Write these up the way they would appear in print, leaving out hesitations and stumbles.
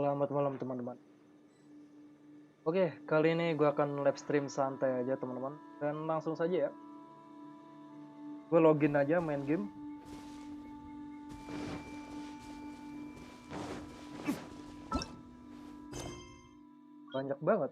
Selamat malam teman-teman. Oke, kali ini gue akan live stream santai aja teman-teman. Dan langsung saja ya. Gue login aja main game. Banyak banget.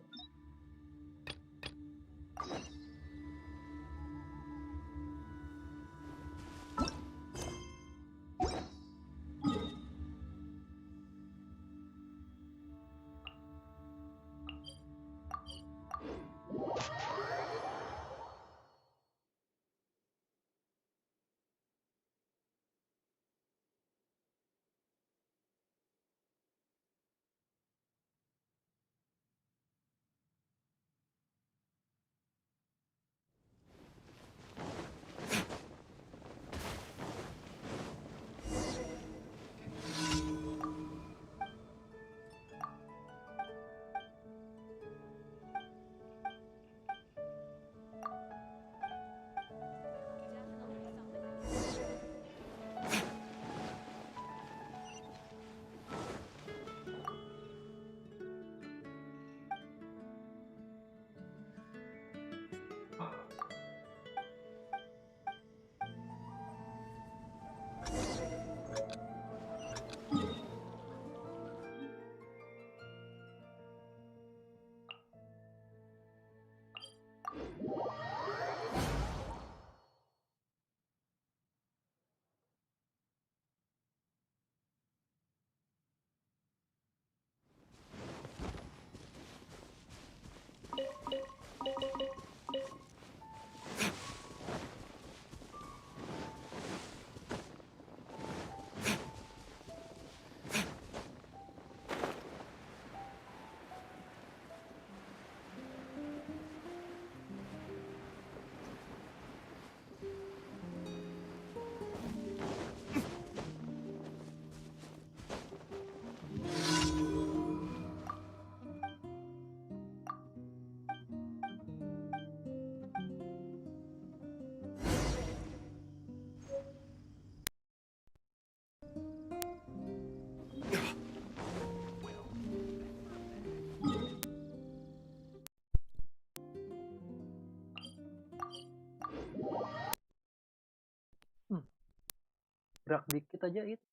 Gerak dikit aja itu.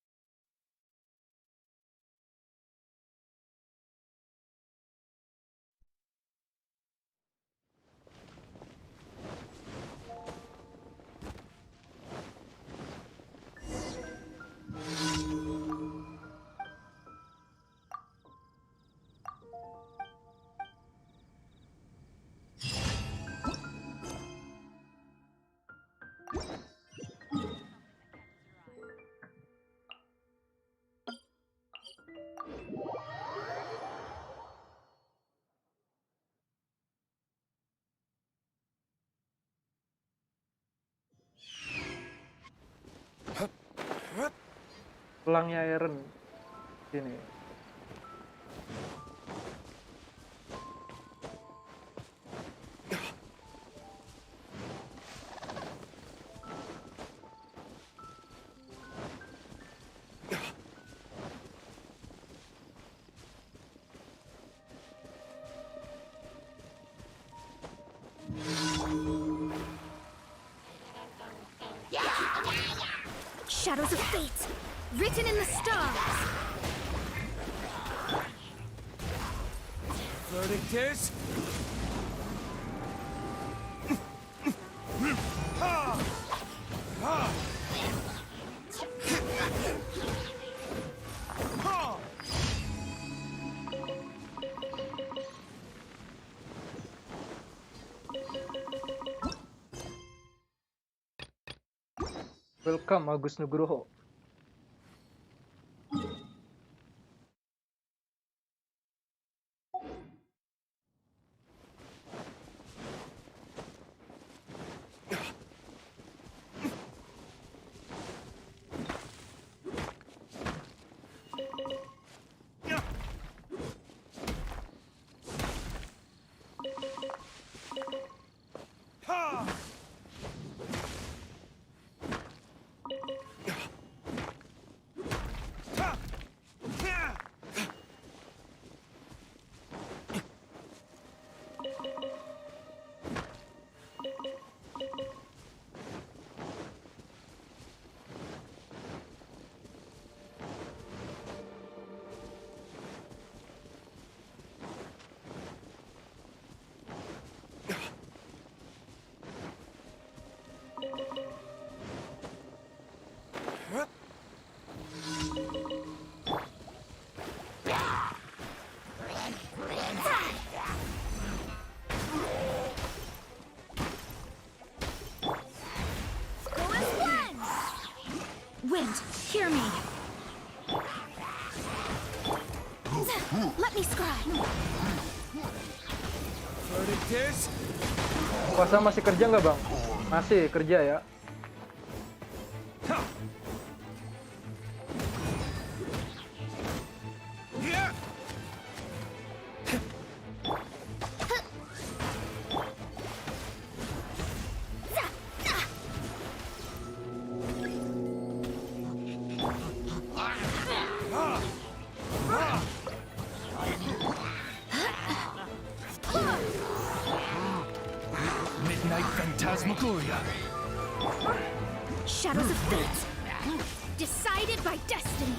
Pelangnya Iron sini. Shadows of fate, written in the stars. Verdict is... Welcome Agus Nugroho. Wind, hear me. Let me scribe. Puasa masih kerja nggak bang? Masih kerja ya. Shadows of fate, decided by destiny.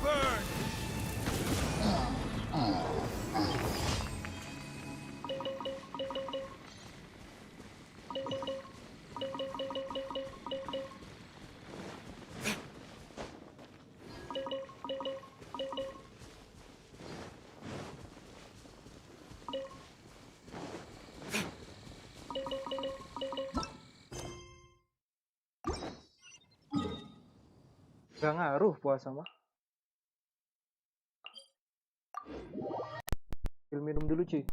Burn! Gak ngaruh puasa mah. Minum dulu cuy.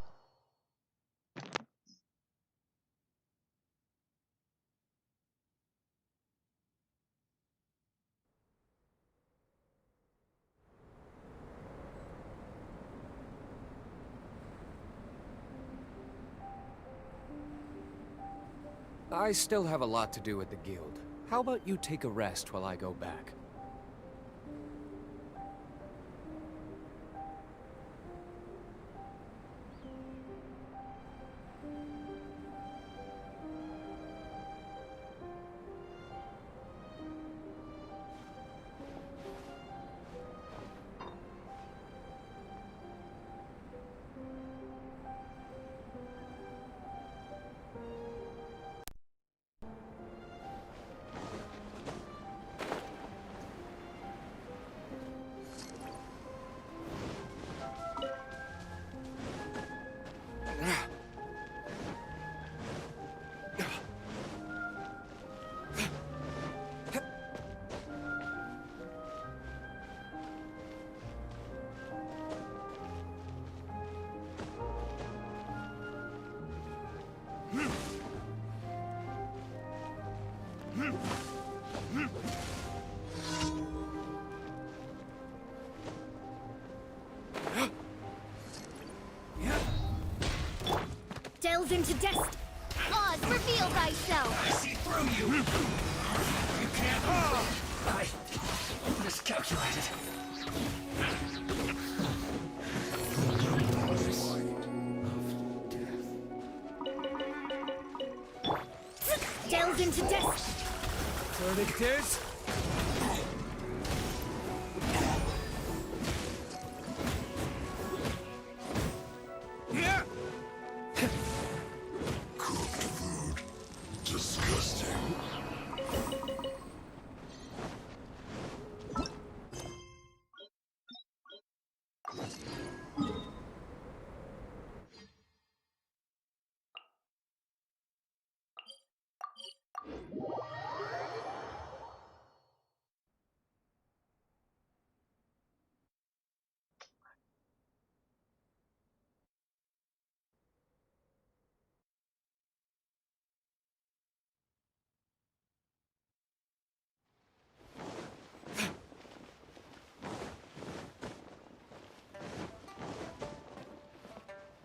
I still have a lot to do at the guild. How about you take a rest while I go back? Delve into destiny. Oz, reveal thyself. I see through you! You can't... I miscalculated. Delve into destiny. Verdict is...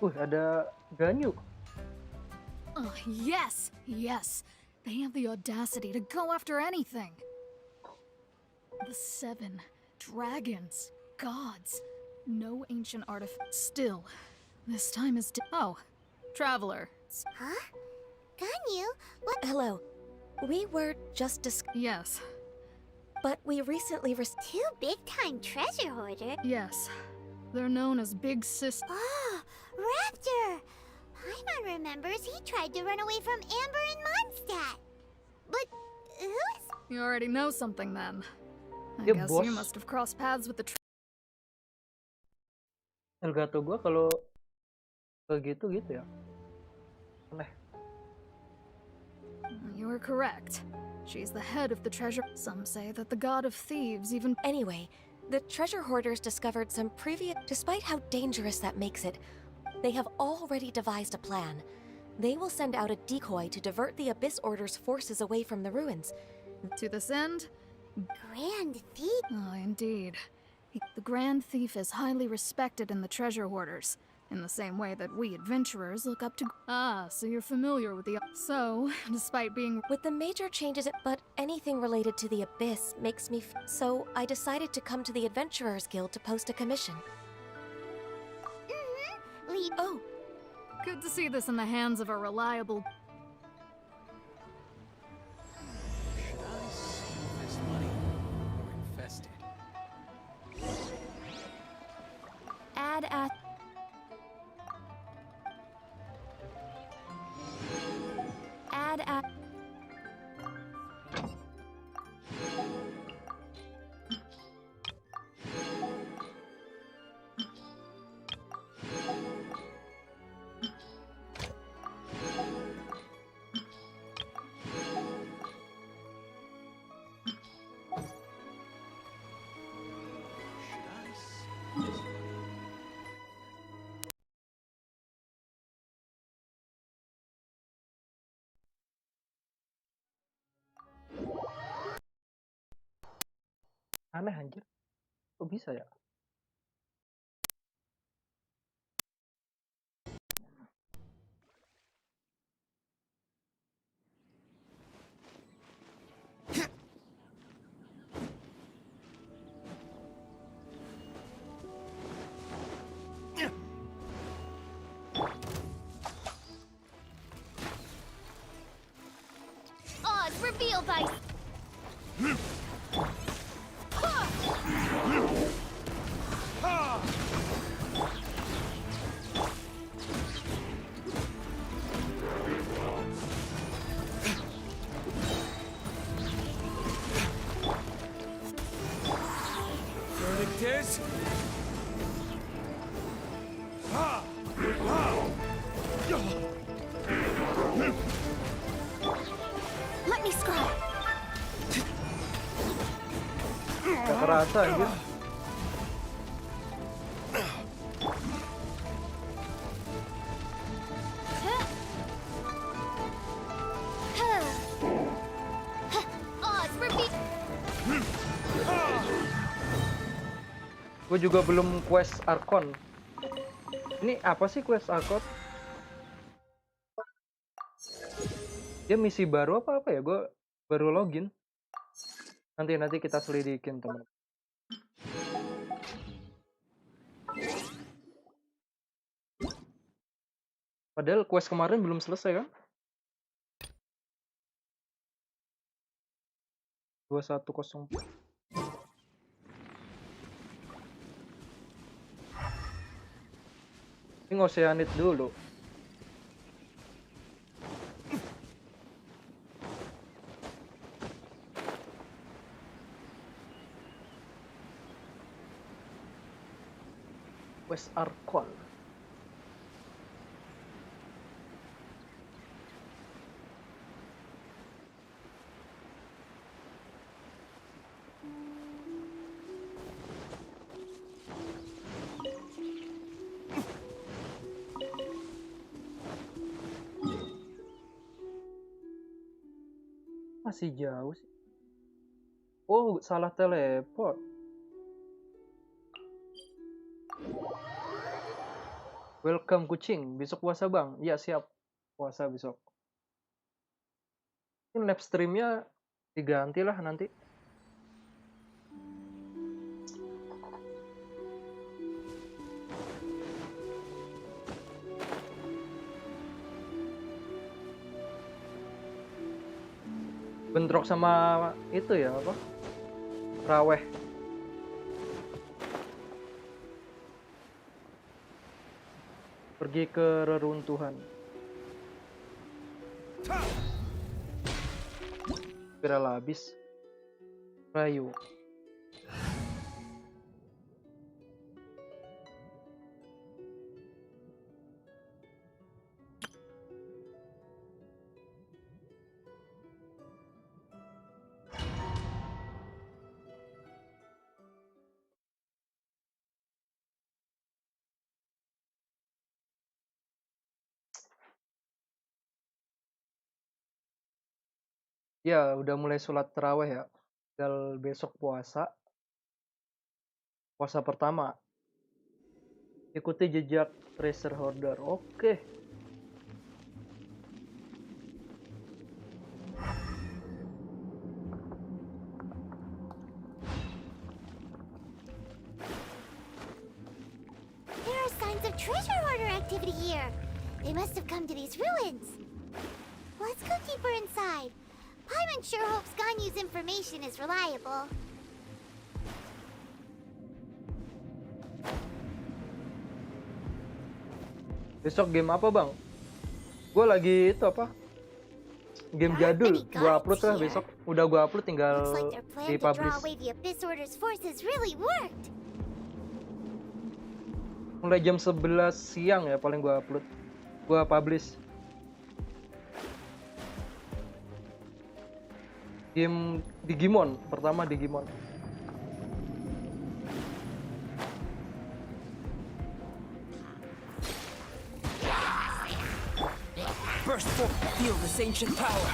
Ada Ganyu. Oh, yes, yes. They have the audacity to go after anything. The 7 dragons, gods, no ancient artifact. Still, this time is. Oh, traveler. Huh? Ganyu? What? Hello. We were just Yes, but we recently received 2 big-time treasure hoarders. yes. They're known as Big Sis. Oh, Raptor! Paimon remembers he tried to run away from Amber and Mondstadt. But who is... You already know something then. I Yeah, guess boss. you must have crossed paths with the. Elgato gua kalau kayak gitu ya. Aneh. You are correct. She's the head of the treasure. Some say that the god of thieves even. Anyway, the treasure hoarders discovered some previous. Despite how dangerous that makes it, they have already devised a plan. They will send out a decoy to divert the Abyss Order's forces away from the ruins. To this end? Grand thief? Oh, indeed. The Grand Thief is highly respected in the treasure hoarders, in the same way that we adventurers look up to. Ah, so you're familiar with the. So, despite being. With the major changes, but anything related to the Abyss makes me. So I decided to come to the Adventurers Guild to post a commission. Leave. Oh, Good to see this in the hands of a reliable. Should I save this money or invest it? add at. Add at. Should I save this money? Aneh anjir. Kok bisa ya? Odds revealed by. Verdict is... Let me scry. Gak kerasa anjir. Odds revealed. Gue juga belum quest Archon. Ini apa sih quest Archon? Dia misi baru apa ya? Gue baru login. Nanti kita selidikin teman. Padahal quest kemarin belum selesai kan? 2104. Ini ngoseanit dulu. Quest Archon. Masih jauh sih. Oh, salah teleport. Welcome kucing. Besok puasa bang? Iya siap. Puasa besok. Mungkin live streamnya diganti lah nanti. Bentrok sama itu ya apa? Raweh. Pergi ke reruntuhan. Viral habis. Rayu. Ya, udah mulai sholat tarawih ya. Tinggal besok puasa. Puasa pertama. Ikuti jejak treasure hoarder. Oke. There are signs of treasure hoarder activity here. They must have come to these ruins. Let's go deeper inside. Paimon sure hopes Ganyu's information is reliable. Besok game apa, Bang? Gue lagi itu apa? Game jadul. Gua upload lah besok. Udah gua upload, tinggal Looks like their plan to draw dipublish. away the Abyss Order's forces really worked. Mulai jam 11 siang ya paling gua upload. Gua publish. Game Digimon, pertama Digimon. Burst forth, feel this ancient power.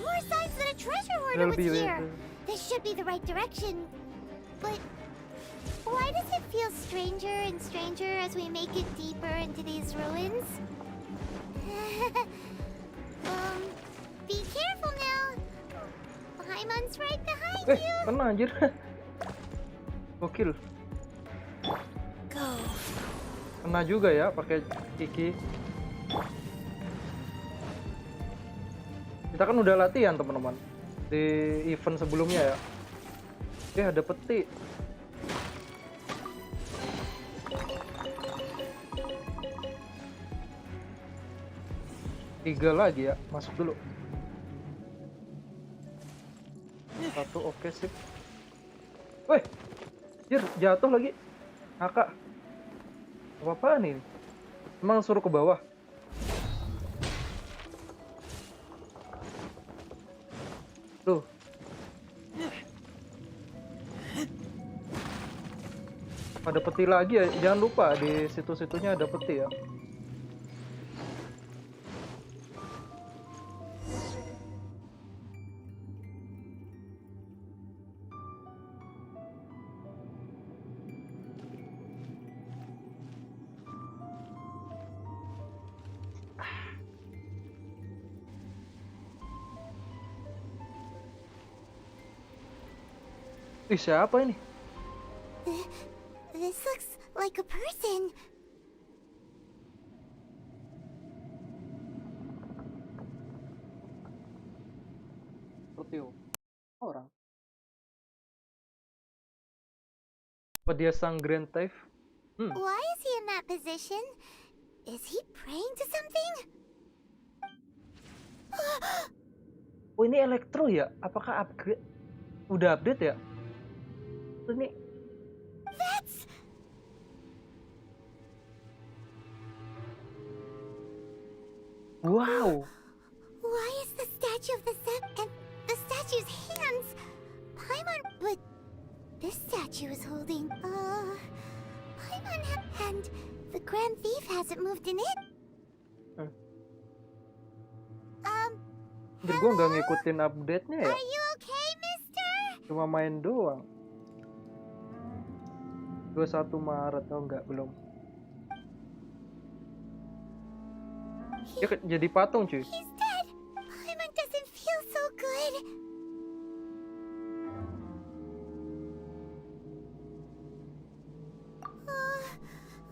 More signs that a treasure hoarder It'll was be here. better. This should be the right direction. But why does it feel stranger and stranger as we make it deeper into these ruins? Be careful now. Paimon's right behind you. Kena anjir. Gokil. Go. Kena juga ya pakai Kiki. Kita kan udah latihan teman-teman di event sebelumnya ya. Ada peti. Tiga lagi ya, masuk dulu. Satu, oke sip. Weh, jatuh lagi. Kakak. Apa-apaan ini? Emang suruh ke bawah? Tuh. Ada peti lagi ya, jangan lupa di situ-situnya ada peti ya. Ih, siapa ini? This looks like a person. Seperti orang. Apa dia sang Grand Theft? Why is he in that position? Is he praying to something? Oh, ini elektro ya? Apakah upgrade? Udah update ya? Ini That's... wow. Why is the statue of the Seven and the statue's hands? Paimon, but this statue is holding, Paimon and the Grand Thief hasn't moved in it? Jadi gue nggak ngikutin update-nya ya. Are you okay, mister? Cuma main doang. 21 Maret, oh enggak, belum. Dia jadi patung cuy. He's dead. Paimon doesn't feel so good.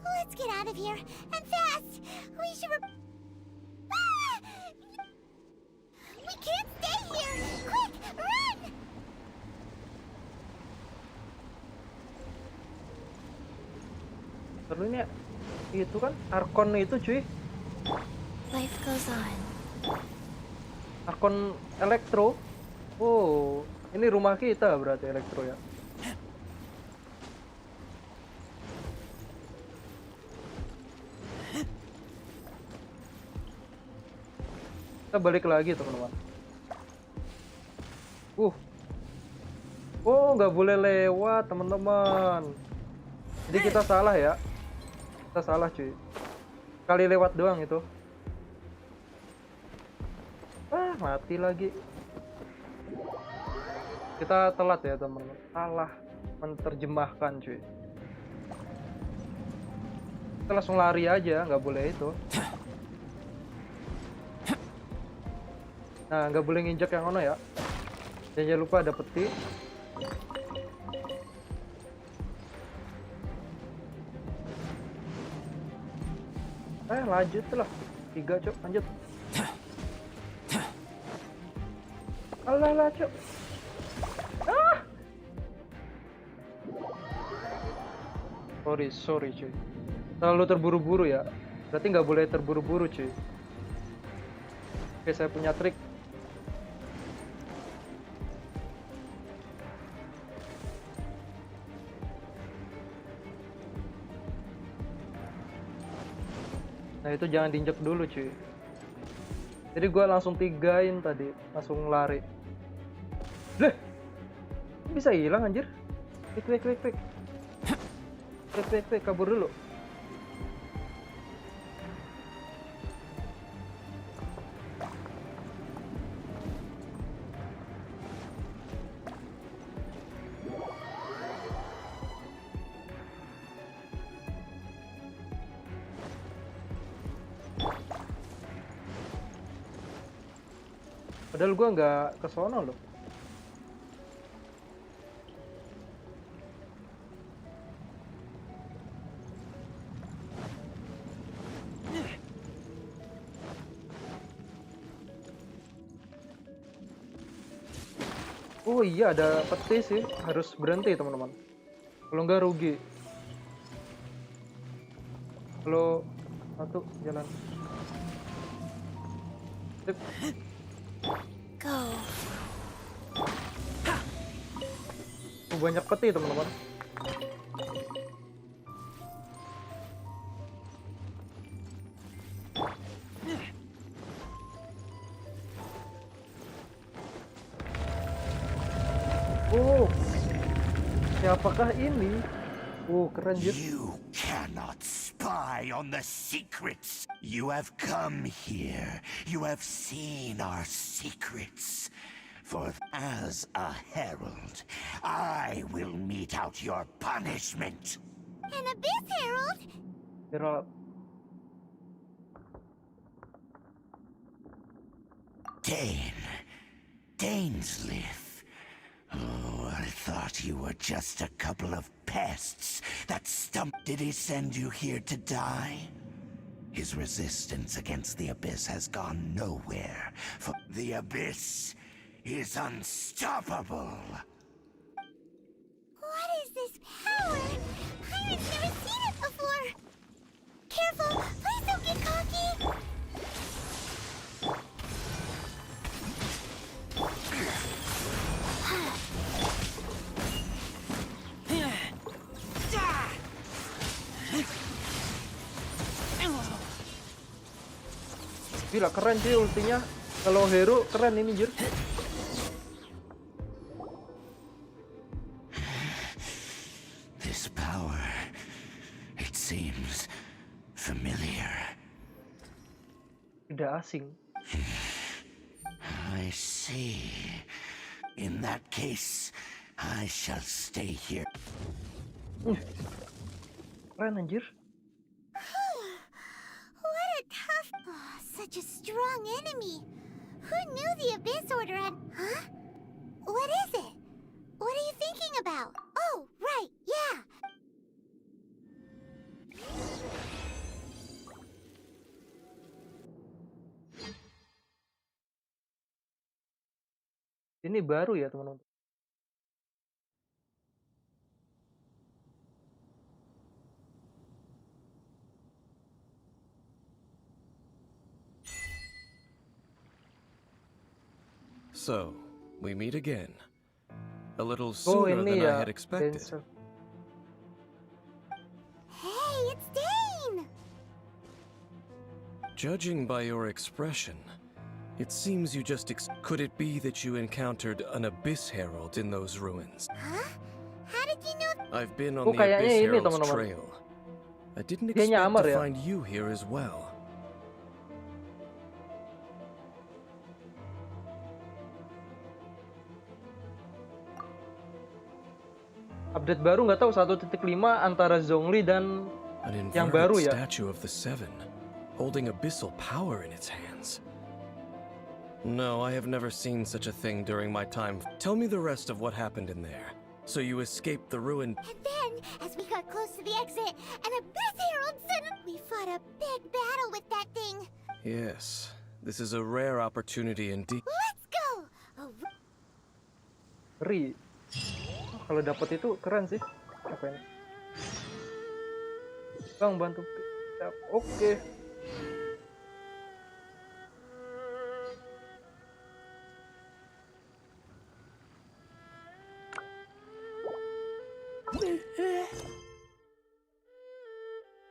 Let's get out of here and fast. We should. We can't stay here. Quick, run! Terus ini itu kan Arkon itu cuy. Life goes on. Arkon elektro. Oh, ini rumah kita berarti elektro ya. Kita balik lagi teman-teman. Oh, nggak boleh lewat teman-teman. Jadi kita salah ya. Kita salah cuy. Kali lewat doang itu. Mati lagi. Kita telat ya teman-teman. Salah menerjemahkan cuy. Kita langsung lari aja, nggak boleh itu. Nah, nggak boleh nginjak yang ono ya. Jangan lupa ada peti. Lanjut lah. 3 cok, lanjut. Alah cok. Sorry cuy. Terlalu terburu-buru ya. Berarti nggak boleh terburu-buru cuy. Oke, saya punya trik. Nah itu jangan diinjek dulu cuy. Jadi gua langsung 3-in tadi. Langsung lari. Leh, bisa hilang anjir. Wait. Kabur dulu. Padahal gua nggak ke sono loh. Oh iya, ada peti sih, harus berhenti teman-teman. Kalau nggak rugi. Kalau satu jalan. Sip. Go. Banyak peti teman-teman. Oh, siapakah ini? Keren jir. You cannot spy on the secrets. You have come here. You have seen our secrets. For as a herald, I will mete out your punishment. An abyss herald? Herald. Dainsleif. Oh, I thought you were just a couple of pests that Did he send you here to die? His resistance against the Abyss has gone nowhere, for the Abyss is unstoppable. What is this power? Pirates never seen it before. Careful, please don't get cocky. Gila keren sih ultinya. Kalau hero keren ini jir. This power, it seems familiar. Tidak asing. I see. In that case, I shall stay here. Keren anjir. What a tough... Oh, such a strong enemy. Who knew the Abyss Order had... Huh? What is it? What are you thinking about? Oh, right, yeah. Ini baru ya teman-teman. So, we meet again. A little Oh sooner ini than I ya. had expected. Denzel. Hey, it's Dane! Judging by your expression, It seems you just Could it be that you encountered an Abyss Herald in those ruins? Huh? How did you know? I've been on Oh, the kayaknya Abyss ini, Herald's teman-teman. trail. I didn't Dia expect nyamar to ya? find you here as well. Update baru nggak tahu 1.5 antara Zhongli dan An yang baru inverted ya. statue of the Seven, holding abyssal power in its hands. No, I have never seen such a thing during my time. Tell me the rest of what happened in there. So you escaped the ruin. And then, as we got close to the exit, an Abyss Herald suddenly we fought a big battle with that thing. Yes, this is a rare opportunity indeed. Let's go. Ri. Oh, kalau dapat itu keren sih. Apa ini? Bang bantu. Siap. Oke.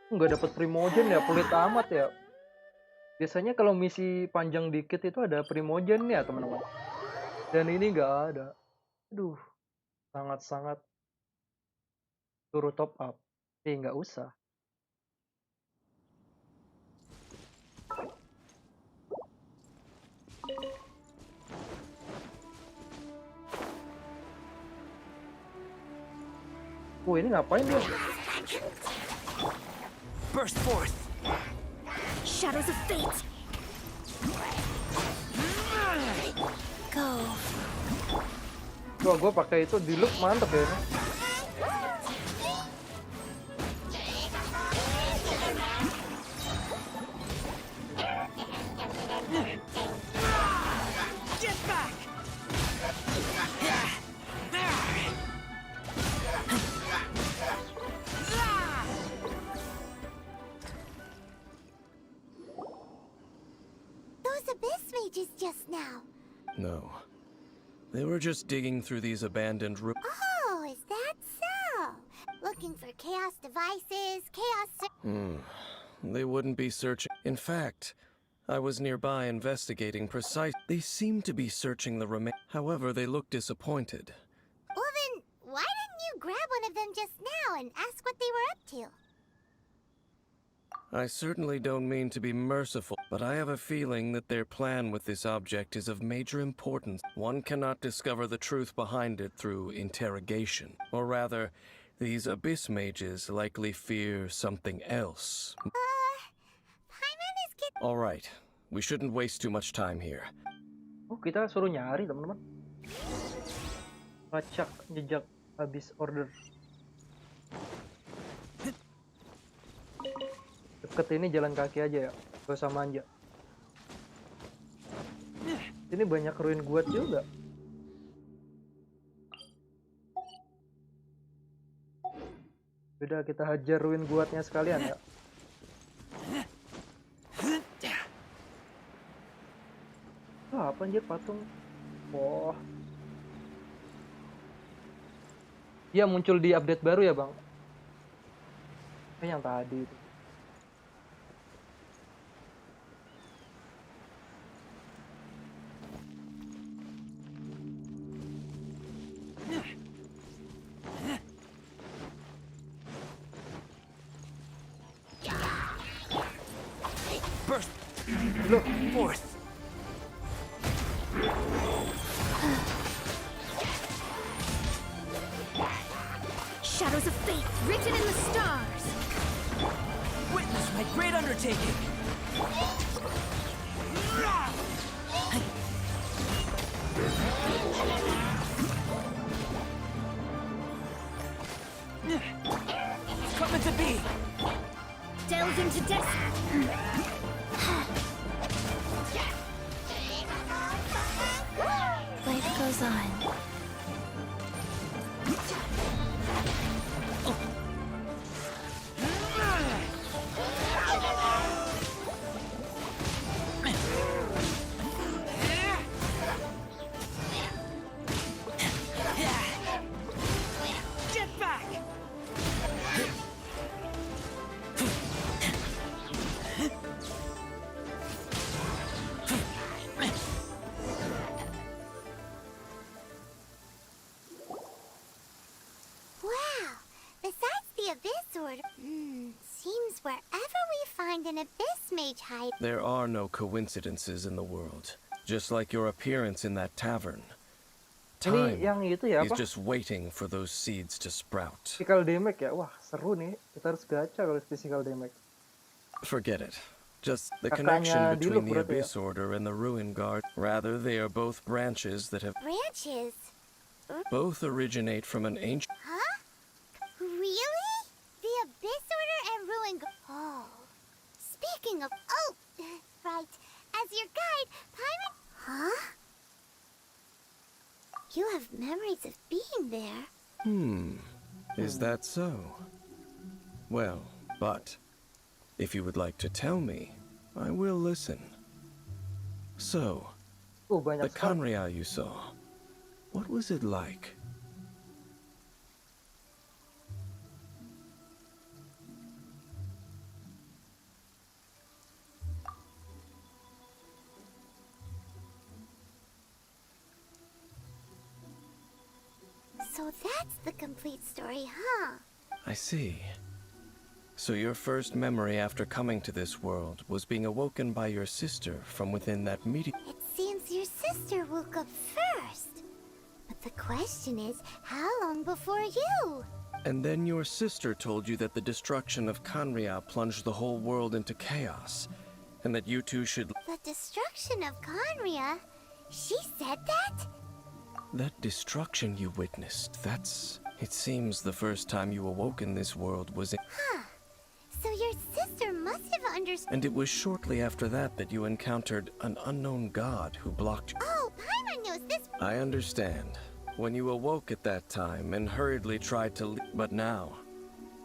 Nggak dapat primogen ya, pelit amat ya. Biasanya kalau misi panjang dikit itu ada primogen ya teman-teman. Dan ini nggak ada. Aduh, sangat-sangat suruh top up. Nggak usah. Ini ngapain dia? Burst forth. Shadows of fate. Go. Wah, gue pakai itu di loop mantep ya. Get back. Those Abyss mages just now. No. They were just digging through these abandoned ruins. Oh, is that so? Looking for chaos devices, chaos. They wouldn't be searching. In fact, I was nearby investigating precise. They seemed to be searching the remain. However, they looked disappointed. Well then, why didn't you grab one of them just now and ask what they were up to? I certainly don't mean to be merciful, but I have a feeling that their plan with this object is of major importance. One cannot discover the truth behind it through interrogation. Or rather, these Abyss mages likely fear something else. Paimon is getting. All right, we shouldn't waste too much time here. Oh, kita suruh nyari teman-teman. Lacak jejak habis order. Deket ini jalan kaki aja ya, gak usah manja. Ini banyak ruin guat juga. Udah kita hajar ruin guatnya sekalian ya. Wah, apa anjir patung? Oh. Dia muncul di update baru ya, Bang? Yang tadi itu. Burst Look, forth. Shadows of fate written in the stars. Witness my great undertaking. Coming to be. Delve into death. Life goes on. Get back. find an abyss mage hide. There are no coincidences in the world, just like your appearance in that tavern. Ini Time yang itu ya is apa? just waiting for those seeds to sprout. Physical damage ya. Wah, seru nih. Kita harus gacha kalau physical damage. Forget it. Just the Kakaknya connection Diluc between the berarti ya? Abyss Order and the Ruin Guard. Rather, they are both branches that have Branches? both originate from an ancient. Huh? Really? The Abyss Order and Ruin Oh. Speaking of... Oh! Right. As your guide, Paimon... Huh? You have memories of being there. Is that so? Well, but if you would like to tell me, I will listen. So, Banyak the sekali. Kanria you saw, what was it like? So that's the complete story, huh? I see. So your first memory after coming to this world was being awoken by your sister from within that meeting. It seems your sister woke up first. But the question is, how long before you? And then your sister told you that the destruction of Kanria plunged the whole world into chaos, and that you two should... The destruction of Conria? She said that? That destruction you witnessed, that's... It seems the first time you awoke in this world was in... Huh. So your sister must have understood. And it was shortly after that that you encountered an unknown god who blocked you. Oh, Paimon knows this. I understand. When you awoke at that time and hurriedly tried to leave... But now,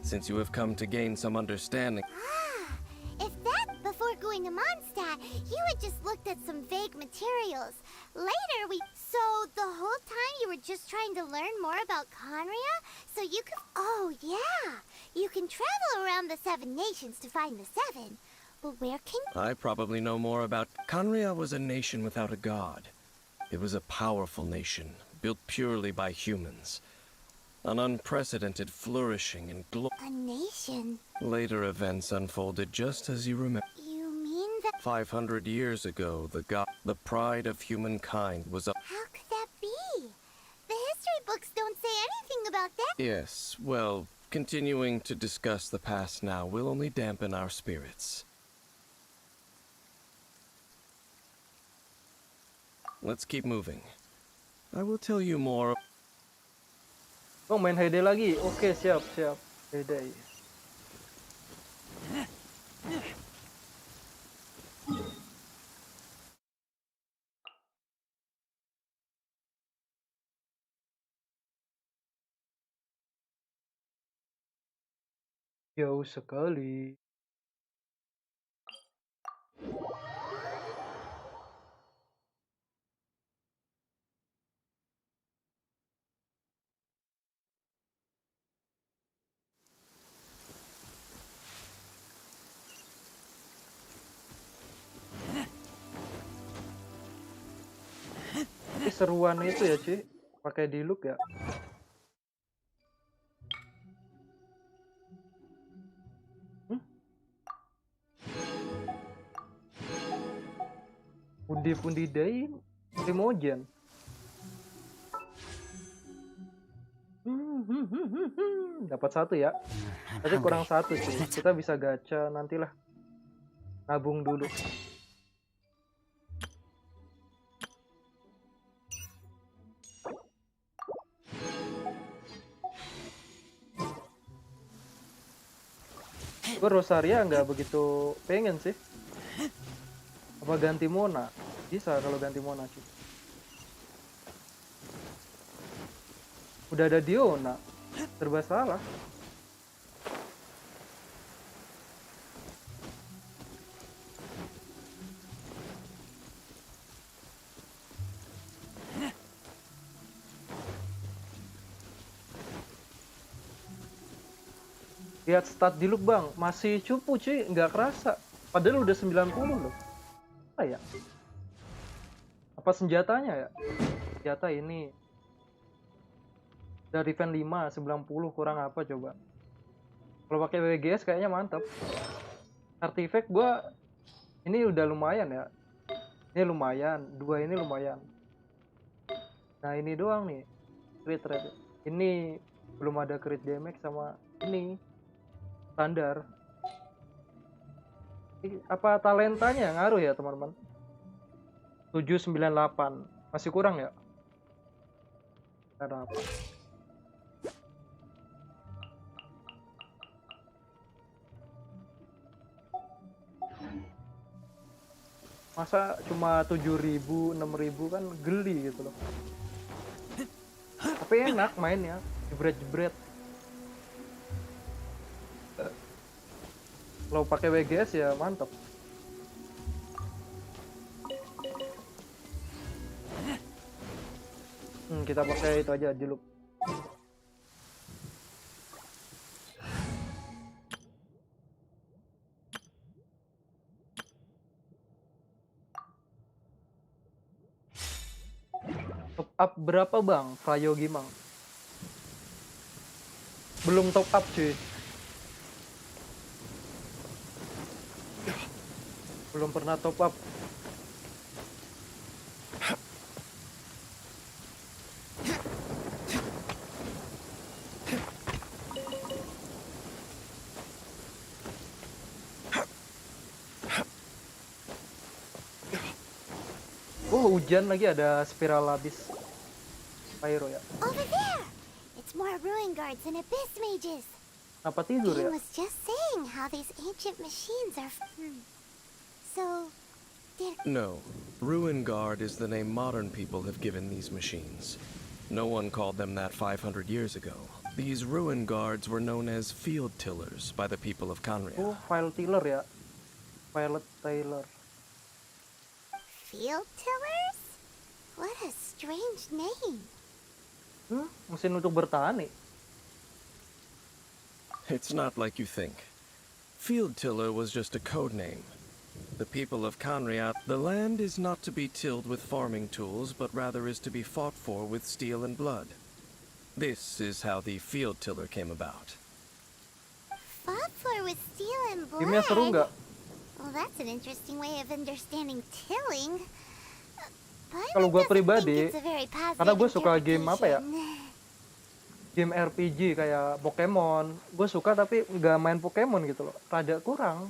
since you have come to gain some understanding... Ah, if that before going to Mondstadt, you had just looked at some vague materials. Later we... So the whole time you were just trying to learn more about Conria? So you could... Oh, yeah. You can travel around the 7 nations to find the 7. But where can... I probably know more about... Kanria was a nation without a god. It was a powerful nation, built purely by humans. An unprecedented flourishing and A nation? Later events unfolded just as you remember. You mean that... 500 years ago, the pride of humankind was up. How could that be? The history books don't say anything about that. Yes, well, continuing to discuss the past now will only dampen our spirits. Let's keep moving. I will tell you more. Oh, main Heyday lagi. Oke, siap. Heyday. Jauh sekali. Ini seruan itu ya, Ci. Pakai Diluc ya. Pundi-pundi day Primogen. Dapat 1 ya. Tapi kurang 1 sih. Kita bisa gacha nantilah. Nabung dulu. Gue Rosaria nggak begitu pengen sih. Apa ganti Mona? Bisa kalau ganti Mona sih. Udah ada Diona. Serba salah. Lihat stat Diluc bang, masih cupu cuy, nggak kerasa. Padahal udah 90 loh. Apa ya? Apa senjatanya ya? Senjata ini. Dari event 5, 90 kurang apa coba? Kalau pakai WGS kayaknya mantap. Artifact gua ini udah lumayan ya. Ini lumayan, 2 ini lumayan. Nah, ini doang nih. Crit rate. Ini belum ada crit damage sama ini standar. Apa talentanya ngaruh ya, teman-teman? 798. Masih kurang ya? Karena apa? Masa cuma 7.000, 6.000 kan geli gitu loh. Tapi enak mainnya, jebret-jebret. Kalau pakai WGS ya mantap. Kita pakai itu aja di loop. Top up berapa bang? Prayogi mang. Belum top up cuy. Belum pernah top up. Oh, hujan lagi, ada spiral habis. Pyro ya. Over there! It's more ruin guards and abyss mages. Apa tidur ya? Dean was just saying how these ancient machines are. So, did No. Ruin Guard is the name modern people have given these machines. No one called them that 500 years ago. These Ruin Guards were known as field tillers by the people of Canria. Oh, file tiller ya. Pilot Taylor. field tillers? What a strange name. Mesin untuk bertani. It's not like you think. Field tiller was just a code name. The people of Canria, the land is not to be tilled with farming tools, but rather is to be fought for with steel and blood. This is how the field tiller came about. Fought for with steel and blood. Gamenya seru nggak? Well, that's an interesting way of understanding tilling. Kalau gue pribadi, karena gue suka game apa ya? Game RPG kayak Pokemon. Gue suka tapi nggak main Pokemon gitu loh. Rada kurang.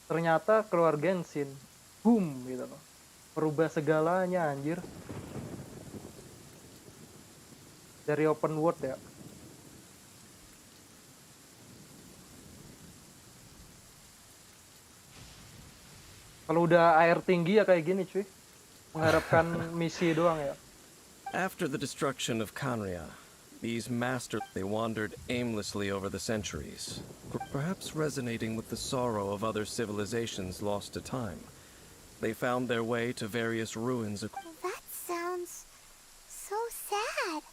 Ternyata keluar Genshin. Boom gitu loh. Merubah segalanya anjir. Dari open world ya. Kalau udah air tinggi ya kayak gini cuy. Mengharapkan misi doang ya. After the destruction of Canria, these masters, they wandered aimlessly over the centuries, perhaps resonating with the sorrow of other civilizations lost to time. They found their way to various ruins. That sounds so sad.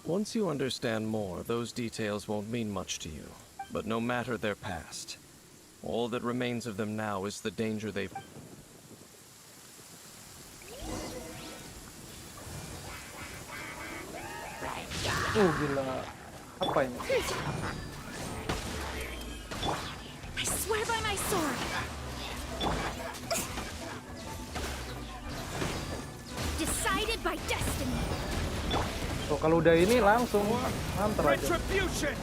Once you understand more, those details won't mean much to you. But no matter their past, all that remains of them now is the danger they've... Gila. Apa ini? I swear by my sword. Decided by destiny. Tuh, kalau udah ini langsung mantra aja. Retribution!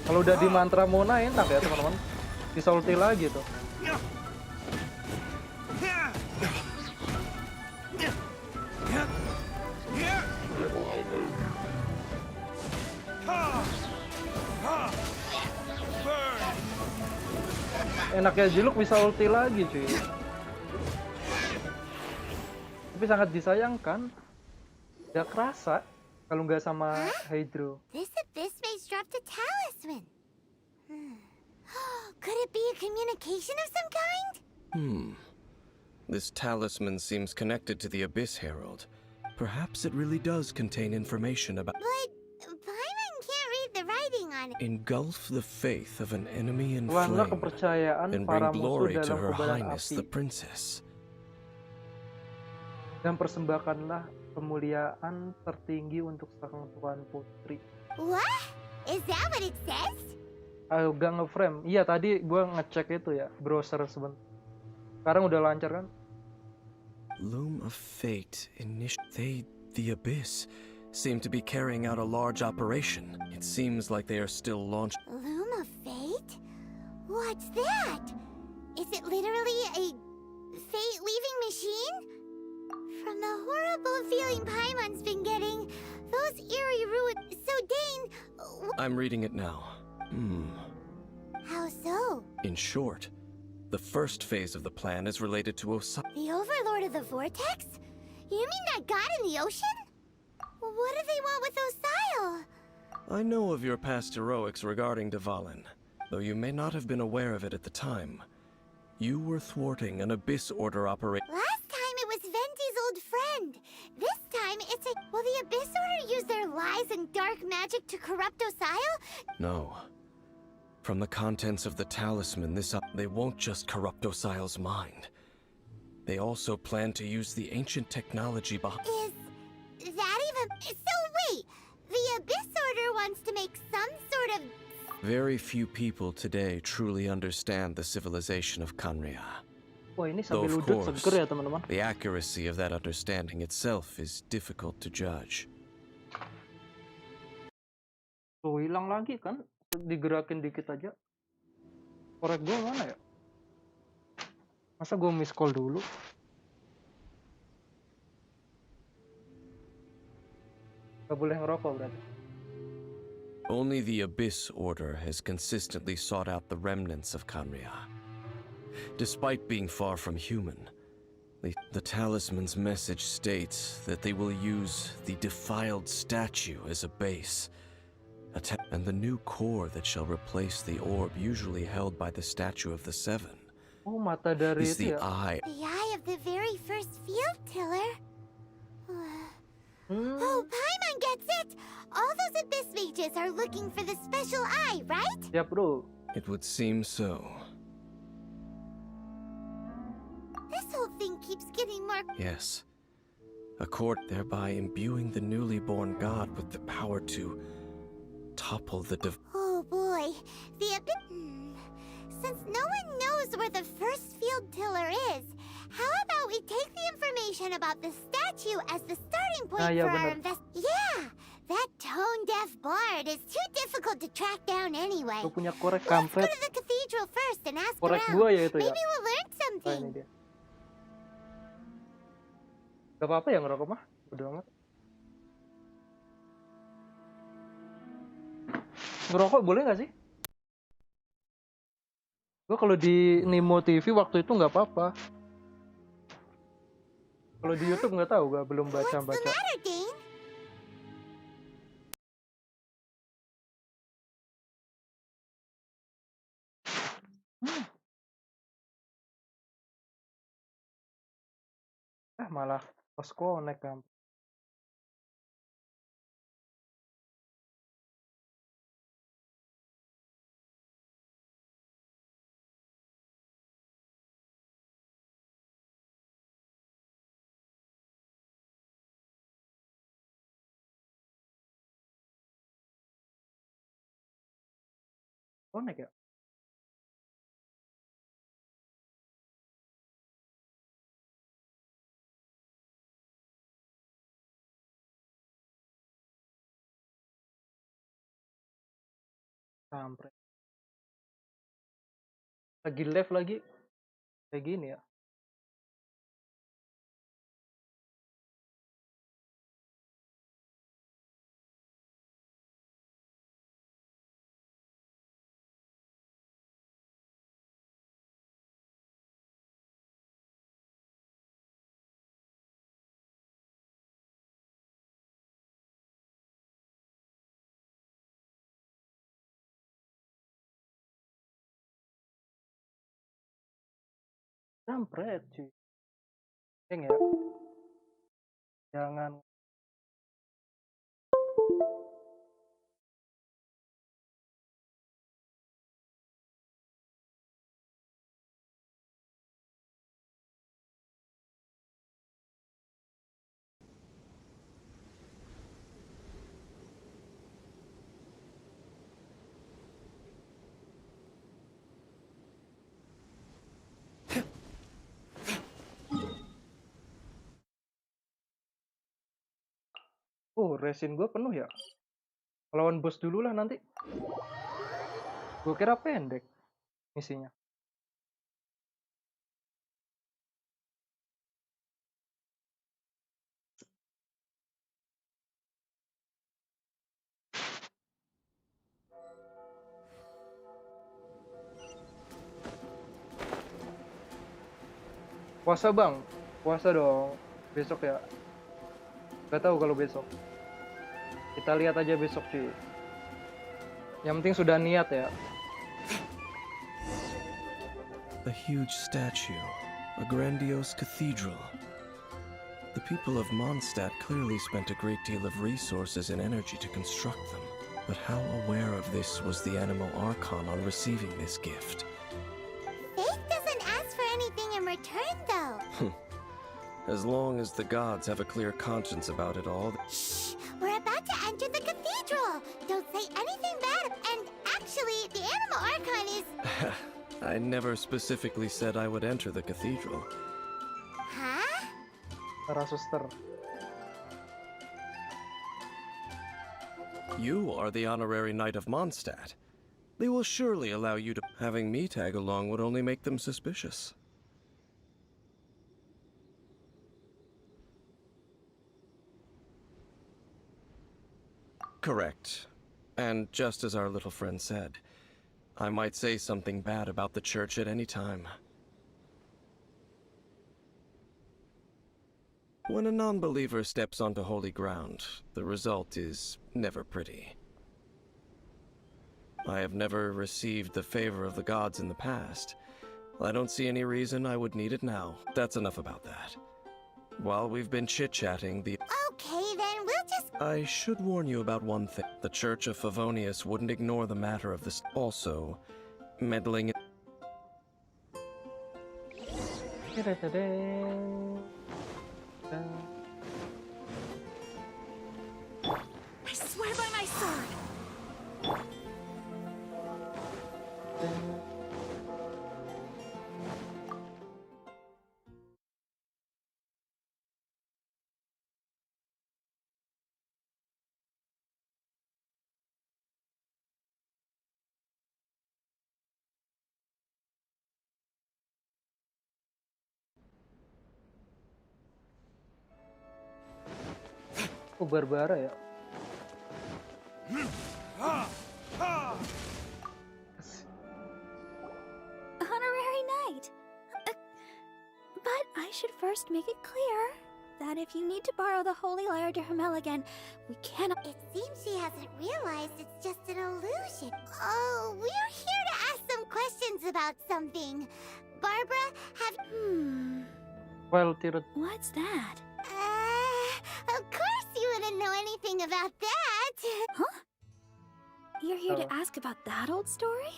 Kalau udah di mantra Mona enak ya teman-teman. Bisa ulti lagi tuh. Enaknya Jiluk bisa ulti lagi cuy. Tapi sangat disayangkan. Gak kerasa kalau nggak sama Hydro. This abyss mage dropped a talisman. Could it be a communication of some kind? This talisman seems connected to the Abyss Herald. Perhaps it really does contain information about... But Paimon can't read the writing on it. Engulf the faith of an enemy in Telanlah flame, kepercayaan and para bring musuh glory to dalam her kobaran highness api. the princess. Dan persembahkanlah Kemuliaan tertinggi untuk sang tuan putri. What? Is that what it says? Ayo gak ngeframe. Iya tadi gue ngecek itu ya, browser sebentar. Sekarang udah lancar kan? Loom of Fate, the Abyss, seem to be carrying out a large operation. It seems like they are still launching. Loom of Fate? What's that? Is it literally a fate-leaving machine? From the horrible feeling Paimon's been getting, those eerie ruins. So, Dane, I'm reading it now. how so? In short, the first phase of the plan is related to Osiris. The Overlord of the Vortex? You mean that god in the ocean? What do they want with Osile? I know of your past heroics regarding Dvalin, though you may not have been aware of it at the time. You were thwarting an Abyss Order operation. Last time it was Venti's old friend. This time it's a... Will the Abyss Order use their lies and dark magic to corrupt Osile? No. From the contents of the talisman, they won't just corrupt Osile's mind. They also plan to use the ancient technology behind. Is that even... So wait, the Abyss Order wants to make some sort of... Very few people today truly understand the civilization of Khaenri'ah. Wah ini Though sambil of udut course, seger ya teman-teman. the accuracy of that understanding itself is difficult to judge. Tuh hilang lagi kan? Digerakin dikit aja. Korek gue mana ya? Masa gue miss call dulu? Gak boleh ngerokok berarti. Only the Abyss Order has consistently sought out the remnants of Khaenri'ah. Despite being far from human, the talisman's message states that they will use the defiled statue as a base, and the new core that shall replace the orb usually held by the statue of the Seven Oh mata dari is itu the ya? eye. The eye of the very first field tiller? Oh, Paimon gets it! All those Abyss mages are looking for the special eye, right? Ya bro. It would seem so. This whole thing keeps getting more... Yes. A court thereby imbuing the newly born god with the power to topple the Oh boy, the Abyss... Since no one knows where the first field tiller is, how about we take the information about the statue as the starting point Ah, ya, for our bener. Yeah, that tone-deaf bard is too difficult to track down anyway. Gue punya korek Let's go kampret. to the cathedral first and ask Korek around. gua ya itu ya. Maybe we'll learn Oh something. ini dia. Gak apa-apa ya ngerokok mah. Udah amat. Ngerokok boleh gak sih? Gue kalau di Nemo TV waktu itu nggak apa-apa. Kalau di YouTube nggak tahu, gue belum What's the baca-baca. matter, Dane? Malah pas connect kan. Connect ya? Kampret. Lagi live lagi. Kayak gini ya. Kampret cuy. Yang ya. Jangan. Oh, resin gue penuh ya. Lawan bos dulu lah nanti. Gue kira pendek misinya. Puasa bang, puasa dong. Besok ya. Gak tahu kalau besok. Kita lihat aja besok cuy. Yang penting sudah niat ya. A huge statue, a grandiose cathedral. The people of Mondstadt clearly spent a great deal of resources and energy to construct them. But how aware of this was the animal Archon on receiving this gift? Faith doesn't ask for anything in return, though. As long as the gods have a clear conscience about it all. Shh! We're about to enter the cathedral! Don't say anything bad, and actually, the animal archon is... I never specifically said I would enter the cathedral. Huh? Para suster. You are the honorary knight of Mondstadt. They will surely allow you to... Having me tag along would only make them suspicious. Correct. And just as our little friend said, I might say something bad about the church at any time. When a non-believer steps onto holy ground, the result is never pretty. I have never received the favor of the gods in the past. I don't see any reason I would need it now. That's enough about that. While we've been chit-chatting, Okay, then we'll just... I should warn you about one thing. The Church of Favonius wouldn't ignore the matter of this. Also, meddling in... I swear by my sword! Oh, Barbara ya. Honorary Knight. But I should first make it clear that if you need to borrow the Holy Lyre to Hermel again, we cannot. It seems she hasn't realized it's just an illusion. Oh, we're here to ask some questions about something. Barbara, have... Well, Tirut. What's that? Of course you wouldn't know anything about that. Huh? You're here Oh. to ask about that old story?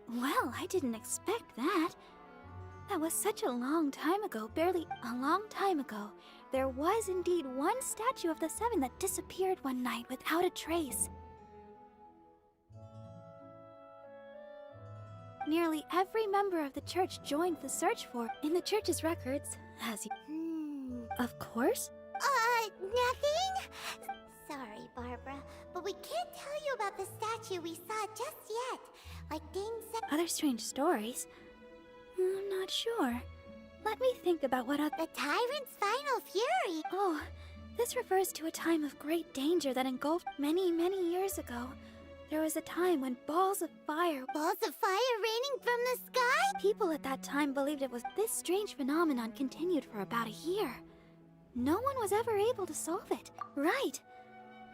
Well, I didn't expect that. That was such a long time ago, barely a long time ago. There was indeed one statue of the Seven that disappeared one night without a trace. Nearly every member of the church joined the search for in the church's records, as you... Of course. Nothing? Sorry, Barbara, but we can't tell you about the statue we saw just yet. Like things that... Other strange stories? I'm not sure. Let me think about what other... The Tyrant's final fury. Oh, this refers to a time of great danger that engulfed many, many years ago. There was a time when balls of fire... Balls of fire raining from the sky? People at that time believed it was... This strange phenomenon continued for about a year. No one was ever able to solve it. Right.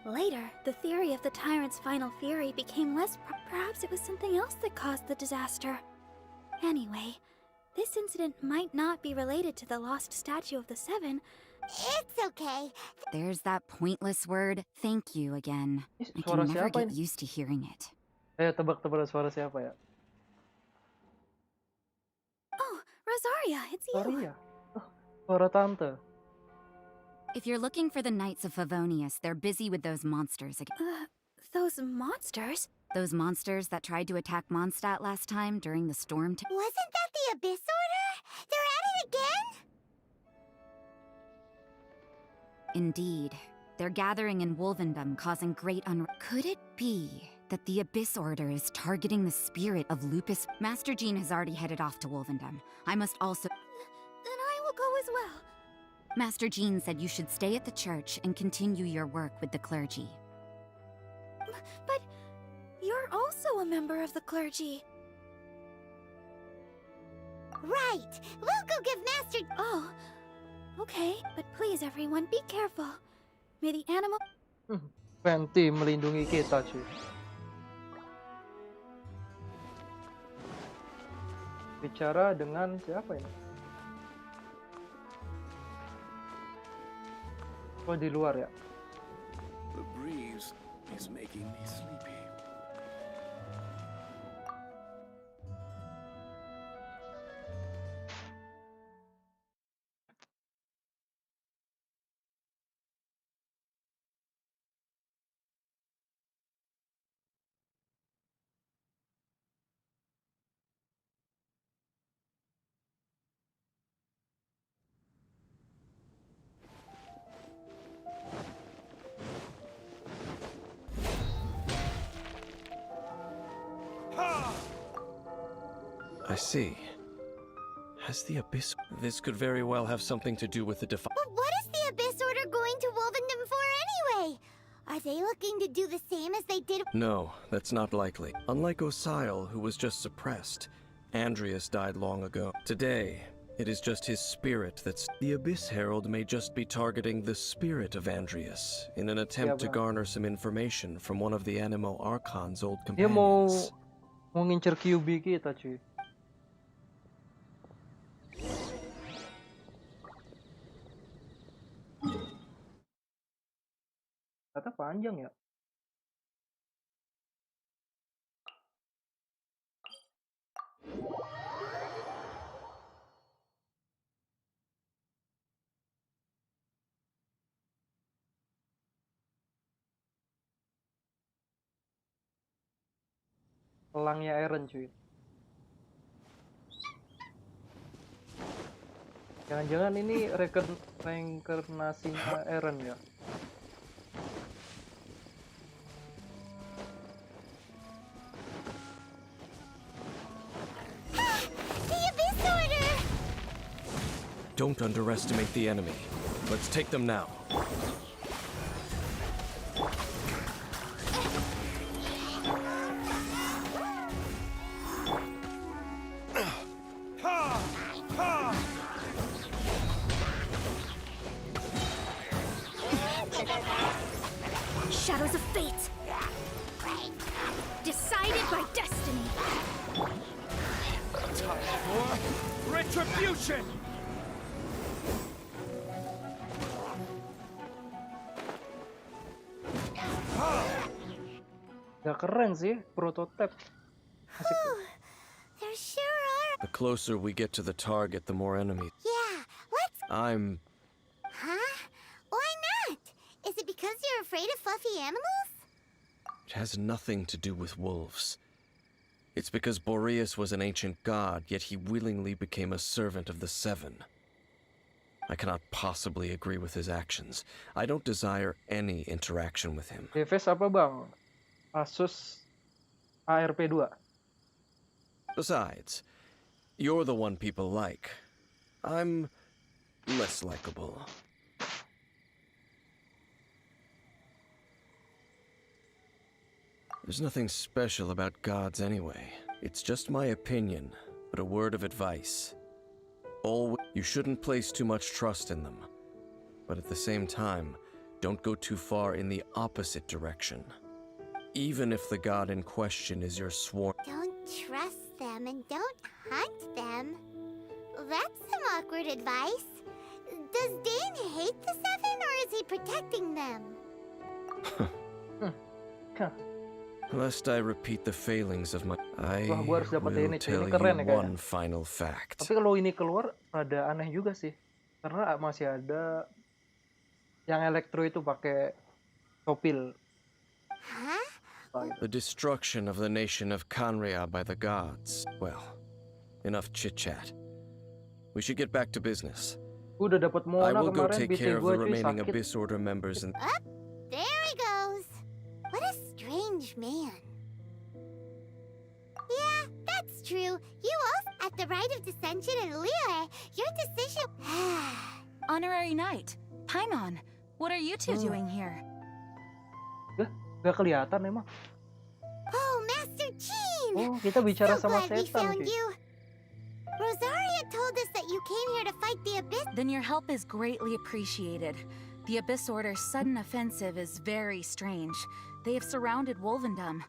Later, the theory of the Tyrant's final fury became less... Perhaps it was something else that caused the disaster. Anyway, this incident might not be related to the lost statue of the Seven. It's okay. There's that pointless word, thank you again. Ih, I suara can never siapa get ini? used to hearing it. Ayo tebak-tebak suara siapa ya? Oh, Rosaria, it's you. Saweria. Oh, suara tante. If you're looking for the Knights of Favonius, they're busy with those monsters again. Those monsters? Those monsters that tried to attack Mondstadt last time during the storm. Wasn't that the Abyss Order? They're at it again? Indeed. They're gathering in Wolvendom, causing great Could it be that the Abyss Order is targeting the spirit of Lupus? Master Jean has already headed off to Wolvendom. I must also... Then I will go as well. Master Jean said you should stay at the church and continue your work with the clergy. But you're also a member of the clergy. Right! We'll go give Master... Oh, okay. But please, everyone, be careful. May the animal... Fenty melindungi kita, cuy. Bicara dengan siapa ini? Oh, di luar ya. The breeze is making me sleepy. I see. Has the Abyss... This could very well have something to do with the But what is the Abyss Order going to Wolvendom for anyway? Are they looking to do the same as they did? No, that's not likely. Unlike Osile, who was just suppressed, Andreas died long ago. Today, it is just his spirit that's... The Abyss Herald may just be targeting the spirit of Andreas in an attempt to garner some information from one of the Animo Archon's old Dia mau companions. ngincer QB kita, cuy. Kata panjang ya. Pelangnya Eren, cuy. Jangan-jangan ini reinkarnasinya Eren ya. The Abyss Order! Don't underestimate the enemy. Let's take them now. Shadows of fate. Decided by destiny. Time for retribution! Ya keren sih, prototype. Asik. There sure are. The closer we get to the target, the more enemies. Yeah, let's... I'm... Huh? Why not? Is it because you're afraid of fluffy animals? It has nothing to do with wolves. It's because Boreas was an ancient god, yet he willingly became a servant of the Seven. I cannot possibly agree with his actions. I don't desire any interaction with him. Deves apa bang? Asus ARP2. Besides, you're the one people like. I'm less likable. There's nothing special about gods anyway. It's just my opinion, but a word of advice. You shouldn't place too much trust in them. But at the same time, don't go too far in the opposite direction. Even if the god in question is your sworn... Don't trust them and don't hunt them. That's some awkward advice. Does Dane hate the Seven or is he protecting them? Lest I repeat the failings of my... I Wah, gua harus dapetin will ini. tell Ini keren you ya one kayaknya. final fact. Tapi kalau ini keluar rada aneh juga sih. Karena masih ada yang elektro itu pakai topil. Huh? The destruction of the nation of Kanria by the gods. Well, enough chit-chat. We should get back to business. Gue udah dapat I Mona will go kemarin, take BT care of gue the cuy remaining sakit. Abyss Order members and Up, there he goes. What a strange man. Yeah, that's true. You also, at the rite of dissension and Liyue, your decision. Honorary Knight, Paimon, what are you two doing here? Gak kelihatan emang. Oh, Master Jean! Oh, kita bicara So sama glad we setan found cuy. you. Rosaria told us that you came here to fight the Abyss. Then your help is greatly appreciated. The Abyss Order's sudden offensive is very strange. They have surrounded Wolvendom.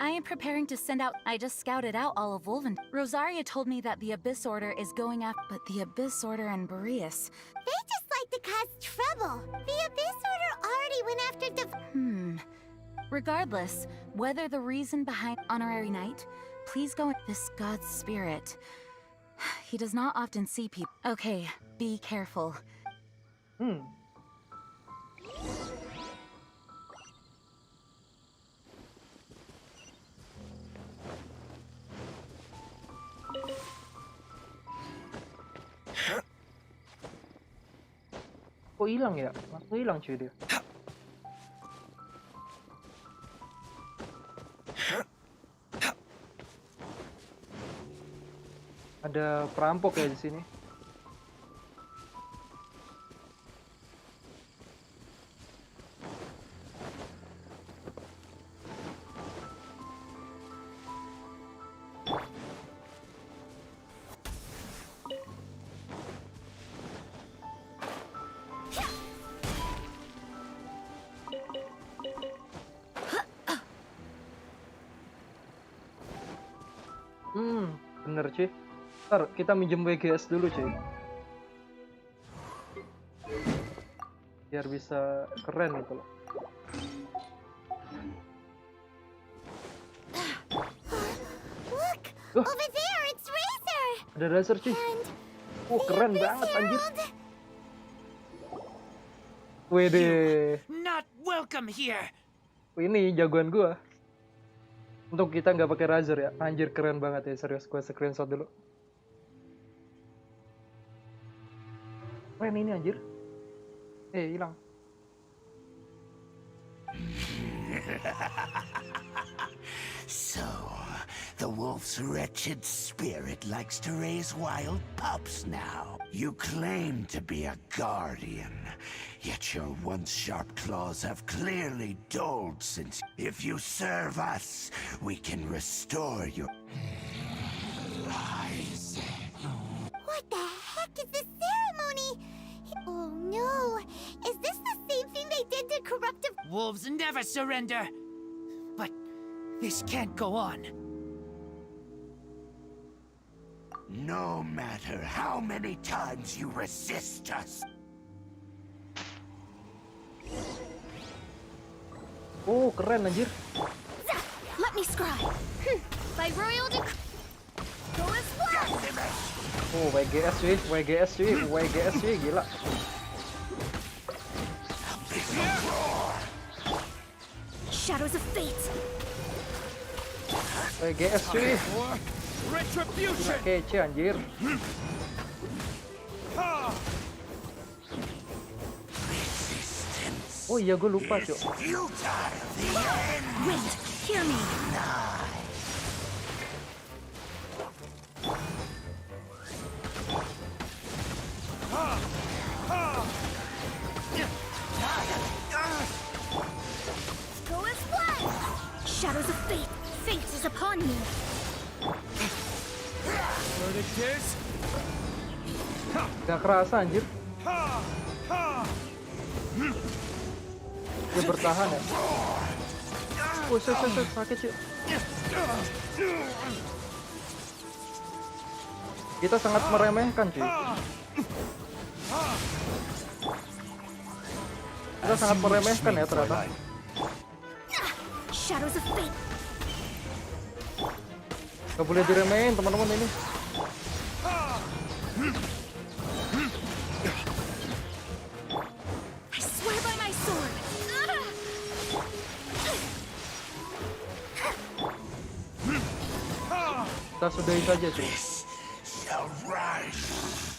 I am preparing to send out. I just scouted out all of Wolvendom. Rosaria told me that the Abyss Order is going after. But the Abyss Order and Boreas. They just like to cause trouble. The Abyss Order already went after Regardless, whether the reason behind Honorary Knight, please go with this God's spirit. He does not often see people. Okay, be careful. Kok hilang ya? Langsung hilang cuy dia. Ada perampok ya di sini. Bener cuy. Ntar kita minjem WGS dulu cuy. Biar bisa keren gitu loh. Look! Over there, it's Razor! Ada laser cuy. And Keren banget anjir. Wede. Not welcome here. Ini jagoan gua. Untuk kita nggak pakai Razer ya. Anjir keren banget ya, serius gua screenshot dulu. Keren ini anjir. Hilang. So, the wolf's wretched spirit likes to raise wild pups now. You claim to be a guardian, yet your once sharp claws have clearly dulled since. If you serve us, we can restore your lives. what the heck is this ceremony? Oh no! Is this the same thing they did to corruptive? Wolves never surrender. But this can't go on. No matter how many times you resist us. Oh, keren anjir. Let me scribe. By royal decree. Go as well. Oh, WGS cuy, WGS cuy, WGS cuy, gila. Shadows of fate. WGS cuy. Or retribution. Kece anjir. Oh iya, gue lupa cuy. Wait, hear me. Go as one. Shadows of fate. Fate is upon me. Verdict is Gak kerasa anjir. Dia bertahan ya. Oh, sakit cuy. Kita sangat meremehkan cuy. Kita sangat meremehkan ya ternyata. Shadows of fate. Gak boleh diremehin teman-teman ini. I swear by my sword. Kita sudahi saja cuy. Shall rise.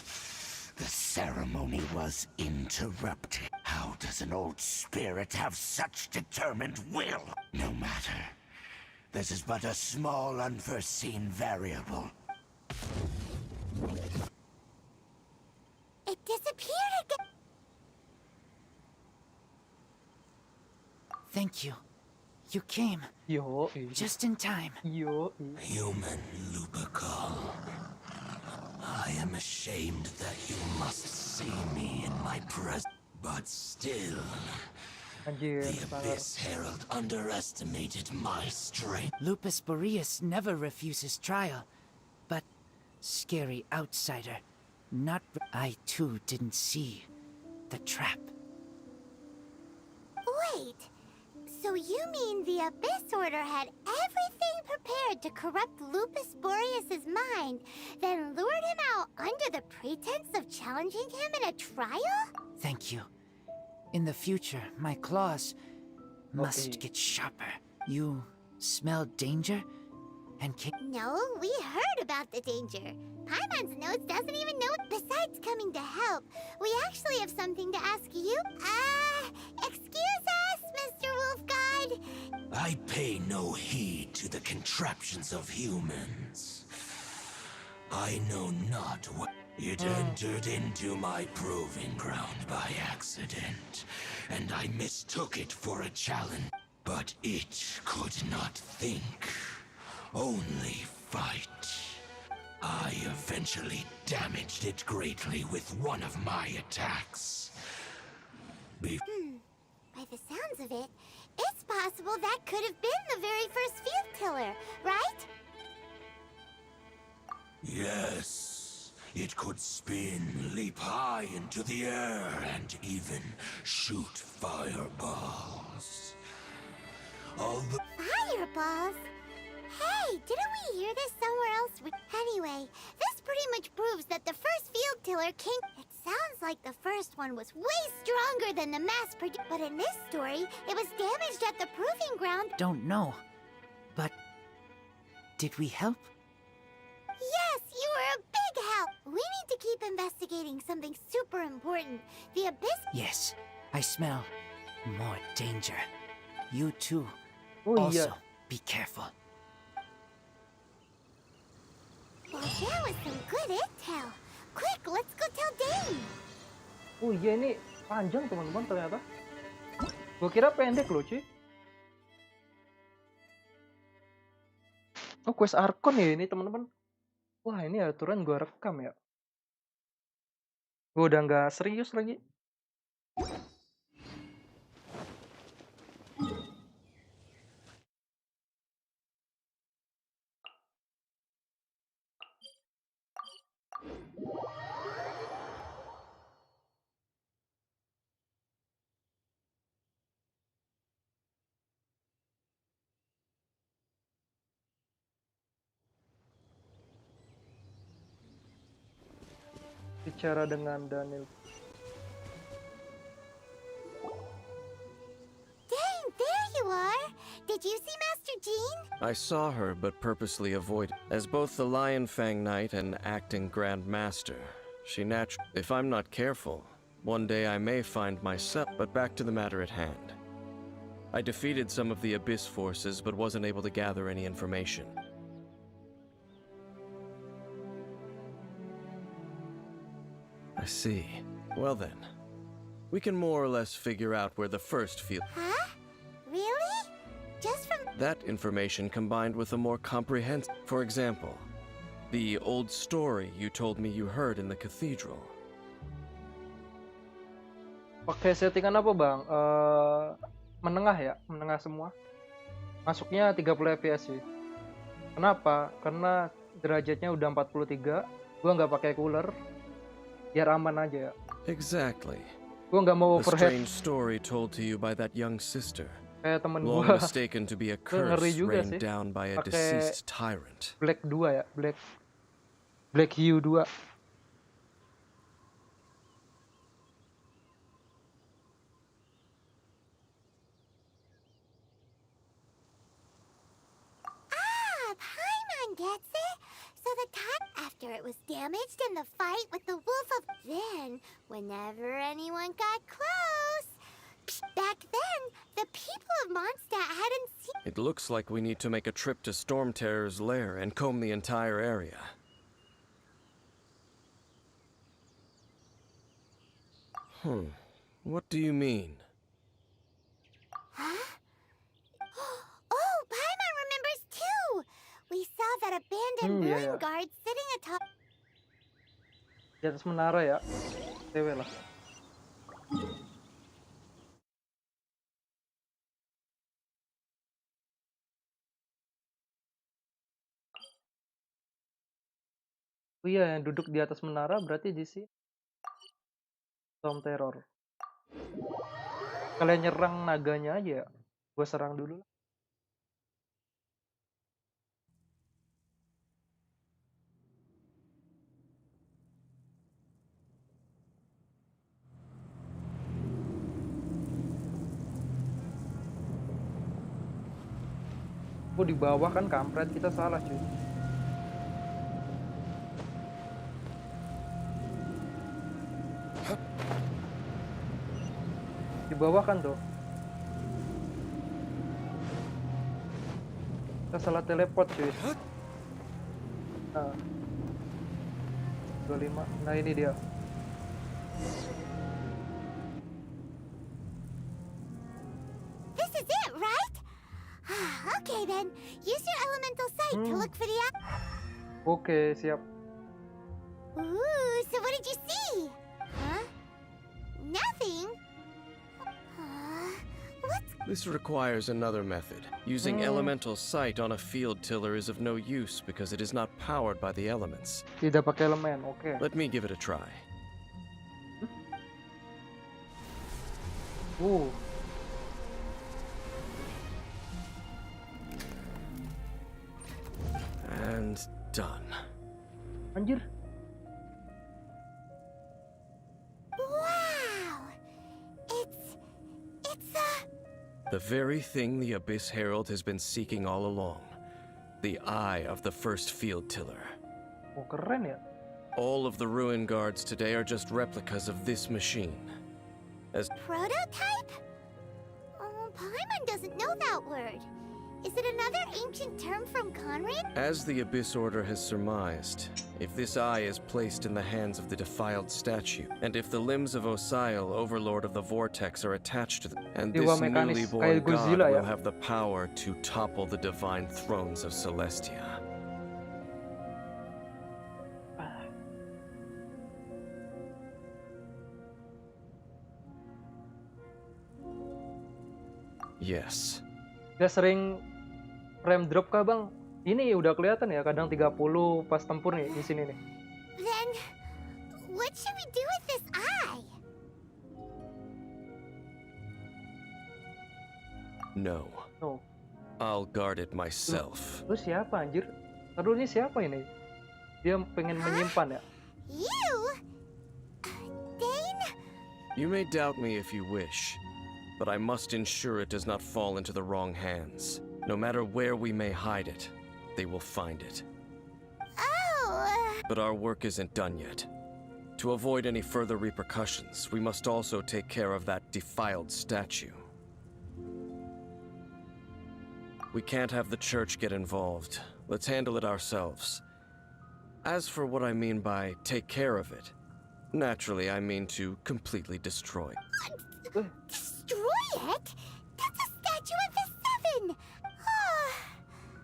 The ceremony ceremony was interrupted. How does an old spirit have such determined will? No matter. This is but a small unforeseen variable. It disappeared again. Thank you. You came Yo, just in time. yo. Human Lupercal. I am ashamed that you must see me in my presence. But still, Anjir, the sangar. Abyss Herald underestimated my strength. Lupus Boreas never refuses trial. But scary outsider. Not. I too didn't see the trap. Wait. So you mean the Abyss Order had everything prepared to corrupt Lupus Boreas's mind, then lured him out under the pretense of challenging him in a trial? Thank you. In the future, my claws must Okay. get sharper. You smell danger? And No, we heard about the danger. Paimon's nose doesn't even know. Besides coming to help, we actually have something to ask you. Excuse us, Mr. Wolf God. I pay no heed to the contraptions of humans. I know not what... It entered into my proving ground by accident, and I mistook it for a challenge. But it could not think, only fight. I eventually damaged it greatly with one of my attacks. By the sounds of it, it's possible that could have been the very first field tiller, right? Yes, it could spin, leap high into the air, and even shoot fireballs. Although Fireballs? Hey, didn't we hear this somewhere else? Anyway, this pretty much proves that the first field tiller came... It sounds like the first one was way stronger than the mass-produced... But in this story, it was damaged at the proving ground. don't know. But did we help? Yes, you were a big help. We need to keep investigating something super important. The Abyss... Yes, I smell more danger. You too. Oh Also, iya. be careful. Well, that was some good intel. Quick, let's go tell Dane. Oh iya, ini panjang teman-teman ternyata. Gua kira pendek loh, cuy. Oh, quest Arkon ya ini teman-teman. Wah, ini aturan gua rekam ya. Gua udah nggak serius lagi. Bicara dengan Daniel. Dane, there you are. Did you see Master Jean? I saw her, but purposely avoided. As both the Lion Fang Knight and acting Grand Master, she if I'm not careful, one day I may find myself. But back to the matter at hand. I defeated some of the Abyss forces, but wasn't able to gather any information. I see. Well then, we can more or less figure out where the first field... Huh? Really? Just from... That information combined with a more comprehensive... For example, the old story you told me you heard in the cathedral. Pakai settingan apa, Bang? Menengah ya? Menengah semua. Masuknya 30 fps sih. Kenapa? Karena derajatnya udah 43. Gua nggak pakai cooler. Biar aman aja ya. Exactly. Gua nggak mau A overhead. strange story told to you by that young sister. Kayak temen Long gua. mistaken to be a Ngeri curse juga rained sih. down by a Pakai deceased tyrant. Black 2 ya. Black Hue 2. Paimon gets it. So the time after sure it was damaged in the fight with the wolf of... Then, whenever anyone got close... Back then, the people of Mondstadt hadn't seen... It looks like we need to make a trip to Storm Terror's lair and comb the entire area. What do you mean? Huh? Oh, Paimon remembers too! We saw that abandoned Iya ruin ya. guard sitting atop... Di atas menara ya. Cewek lah. Oh iya, yang duduk di atas menara berarti di sini Storm Terror. Kalian nyerang naganya aja ya. Gue serang dulu lah. Oh di bawah kan kampret, kita salah cuy. Di bawah kan tuh. Kita salah teleport cuy. Nah. 25. Nah ini dia. This is it, right? Okay then, use your elemental sight to look for the... Oke, siap. Ooh, so what did you see? Huh? Nothing? What's... This requires another method. Using elemental sight on a field tiller is of no use because it is not powered by the elements. Tidak pakai elemen, oke. Let me give it a try. And done. Anjir. Wow! It's a... The very thing the Abyss Herald has been seeking all along. The eye of the first field tiller. Oh, keren ya. All of the ruin guards today are just replicas of this machine. As Prototype? Oh, Paimon doesn't know that word. Is it another ancient term from Conrad? As the Abyss Order has surmised, if this eye is placed in the hands of the defiled statue, and if the limbs of Osial, Overlord of the Vortex, are attached to them, and this Dewa mekanis newly born kayak god Godzilla ya. will have the power to topple the divine thrones of Celestia. Yes. Dia sering frame drop kah bang? Ini udah kelihatan ya, kadang 30 pas tempur nih di sini nih. Then, what should we do with this eye? No. No. I'll guard it myself. Lu siapa anjir? Aduh ini siapa ini? Dia pengen menyimpan ya? You? Dane? You may doubt me if you wish, but I must ensure it does not fall into the wrong hands. No matter where we may hide it, they will find it. Oh. But our work isn't done yet. To avoid any further repercussions, we must also take care of that defiled statue. We can't have the church get involved. Let's handle it ourselves. As for what I mean by take care of it, naturally I mean to completely destroy. Destroy it? That's a statue of the Seven! Oh,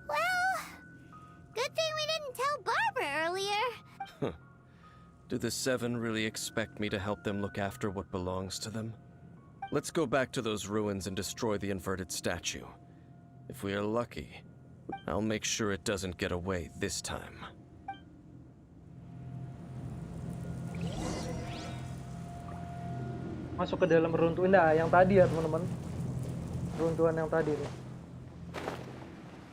well, good thing we didn't tell Barbara earlier. Do the Seven really expect me to help them look after what belongs to them? Let's go back to those ruins and destroy the inverted statue. If we are lucky, I'll make sure it doesn't get away this time. Masuk ke dalam runtuhan. Nah, yang tadi ya teman-teman. Runtuhan yang tadi nih.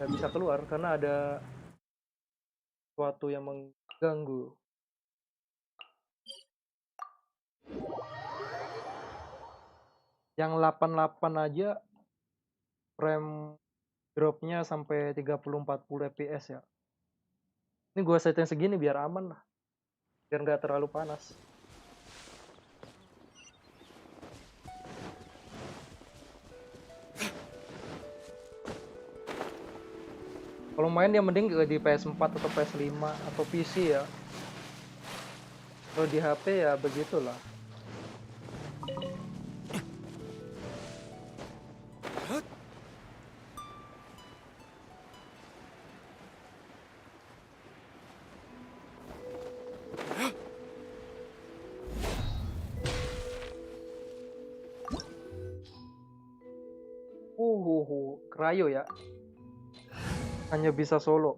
Nggak bisa keluar karena ada sesuatu yang mengganggu. Yang 88 aja frame dropnya sampai 30-40 fps ya. Ini gua setting segini biar aman lah. Biar nggak terlalu panas. Kalau main ya mending di PS4 atau PS5 atau PC ya. Kalau di HP ya begitulah. Krayo ya. Hanya bisa solo.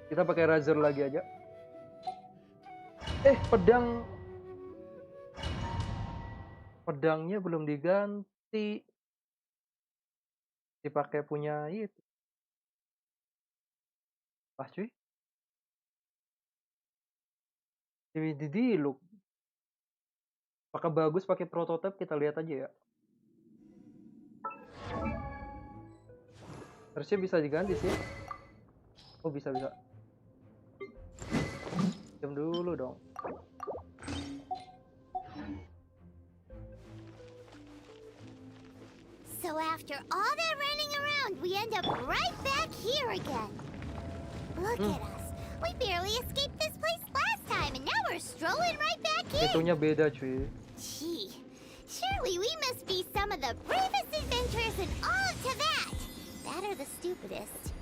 Kita pakai Razer lagi aja. Pedang. Pedangnya belum diganti. Dipakai punya itu. Cuy. DVD look. Apakah bagus pakai prototipe? Kita lihat aja ya. Harusnya bisa diganti sih. Oh bisa. Jam dulu dong. So after all that running around, we end up right back here again. Look at us. We barely escaped this place last time, and now we're strolling right back in. Itunya beda cuy. Gee, surely we must be some of the bravest adventurers in all of Tibet. That or the stupidest.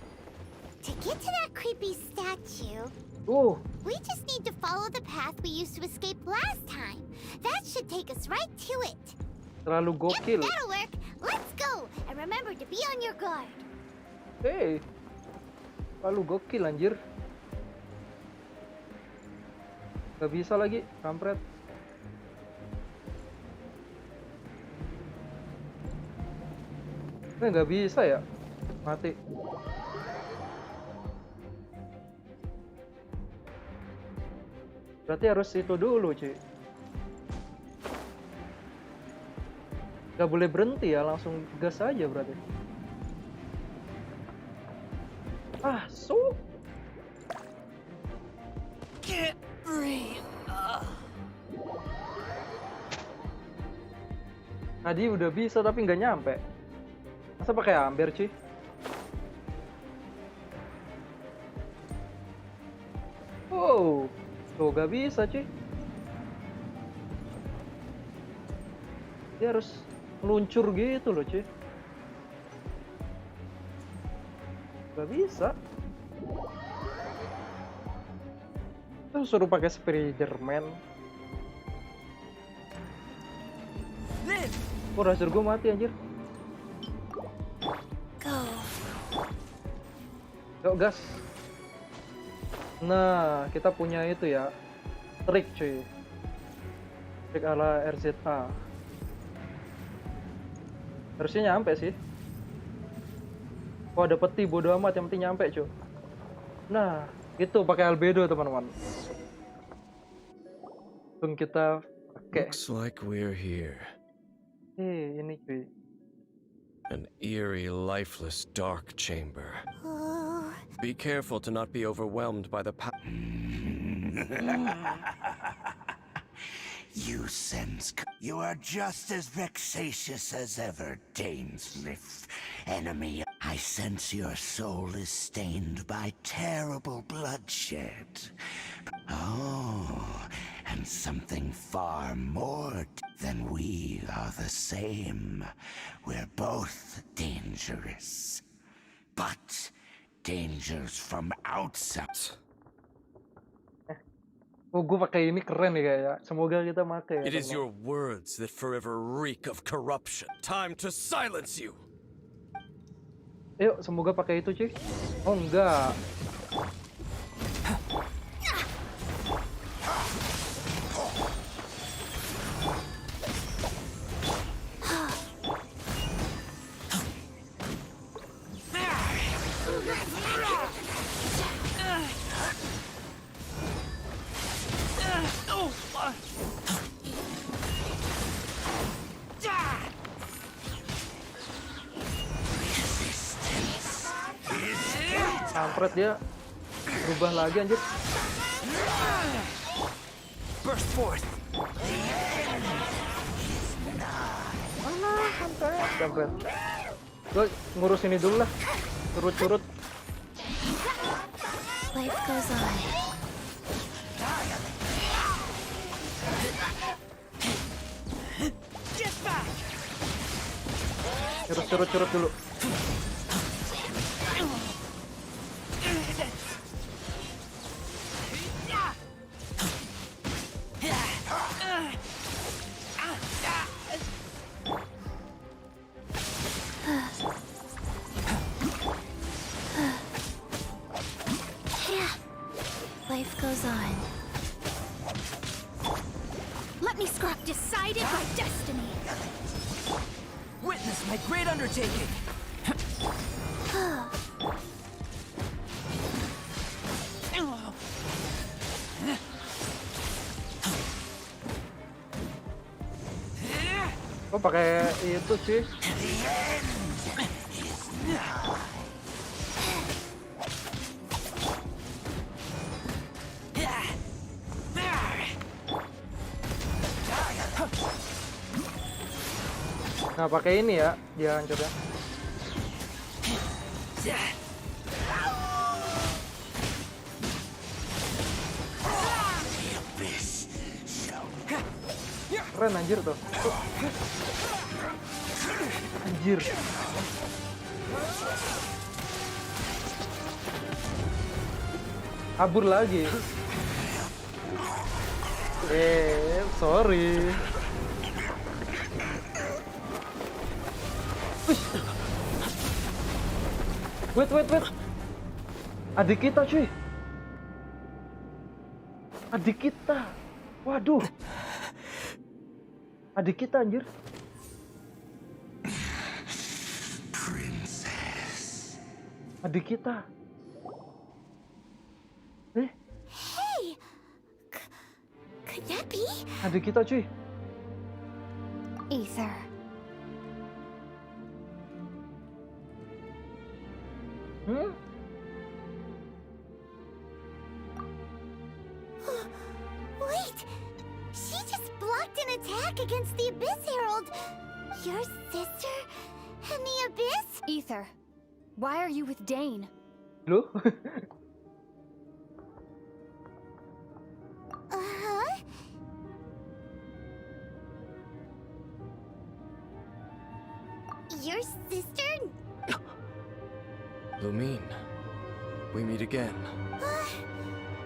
To get to that creepy statue, we just need to follow the path we used to escape last time. That should take us right to it. Terlalu gokil. Yep, that'll work. Let's go. And remember to be on your guard. Terlalu gokil anjir. Gak bisa lagi, kampret. Nggak bisa ya. Mati. Berarti harus itu dulu cuy. Gak boleh berhenti ya, langsung gas aja berarti. Can't breathe. Tadi udah bisa tapi nggak nyampe. Masa pakai amber cuy? Tuh gak bisa cuy. Dia harus meluncur gitu loh cuy. Gak bisa. Tuh suruh pakai Spiderman. Razer gue mati anjir. Yuk gas. Nah, kita punya itu ya. Trik cuy. Trik ala RZA. Harusnya nyampe sih. Ada peti bodo amat, yang penting nyampe cuy. Nah, itu pakai albedo teman-teman. Langsung kita pakai. Looks like we're here. Ini cuy. An eerie, lifeless, dark chamber. Be careful to not be overwhelmed by the power. You sense... You are just as vexatious as ever, Dainsmith. Enemy, I sense your soul is stained by terrible bloodshed. Oh, and something far more than we are the same. We're both dangerous. But dangers from outside. Gue pakai ini keren nih kayaknya. Semoga kita pakai ya. It is your words that forever reek of corruption. Time to silence you. Yuk, semoga pakai itu cuy. Oh enggak. Kampret dia. Berubah lagi anjir. Burst forth. Kampret. Gue ngurus ini dulu lah. Curut-curut. Life goes on. Get back. Curut dulu. Life goes on. Let me scrap decided by destiny. Witness my great undertaking. Kok pakai itu sih? Nah, pakai ini ya, dia hancurnya. Keren anjir tuh. Anjir. Kabur lagi. Sorry. Wait. Adik kita cuy. Adik kita. Waduh. Adik kita anjir. Princess. Adik kita. Hey! Could that be? Adik kita cuy. Ether. Wait! She just blocked an attack against the Abyss Herald! Your sister and the Abyss? Ether, why are you with Dane? Lu? Uh-huh. Your sister? Lumine, we meet again.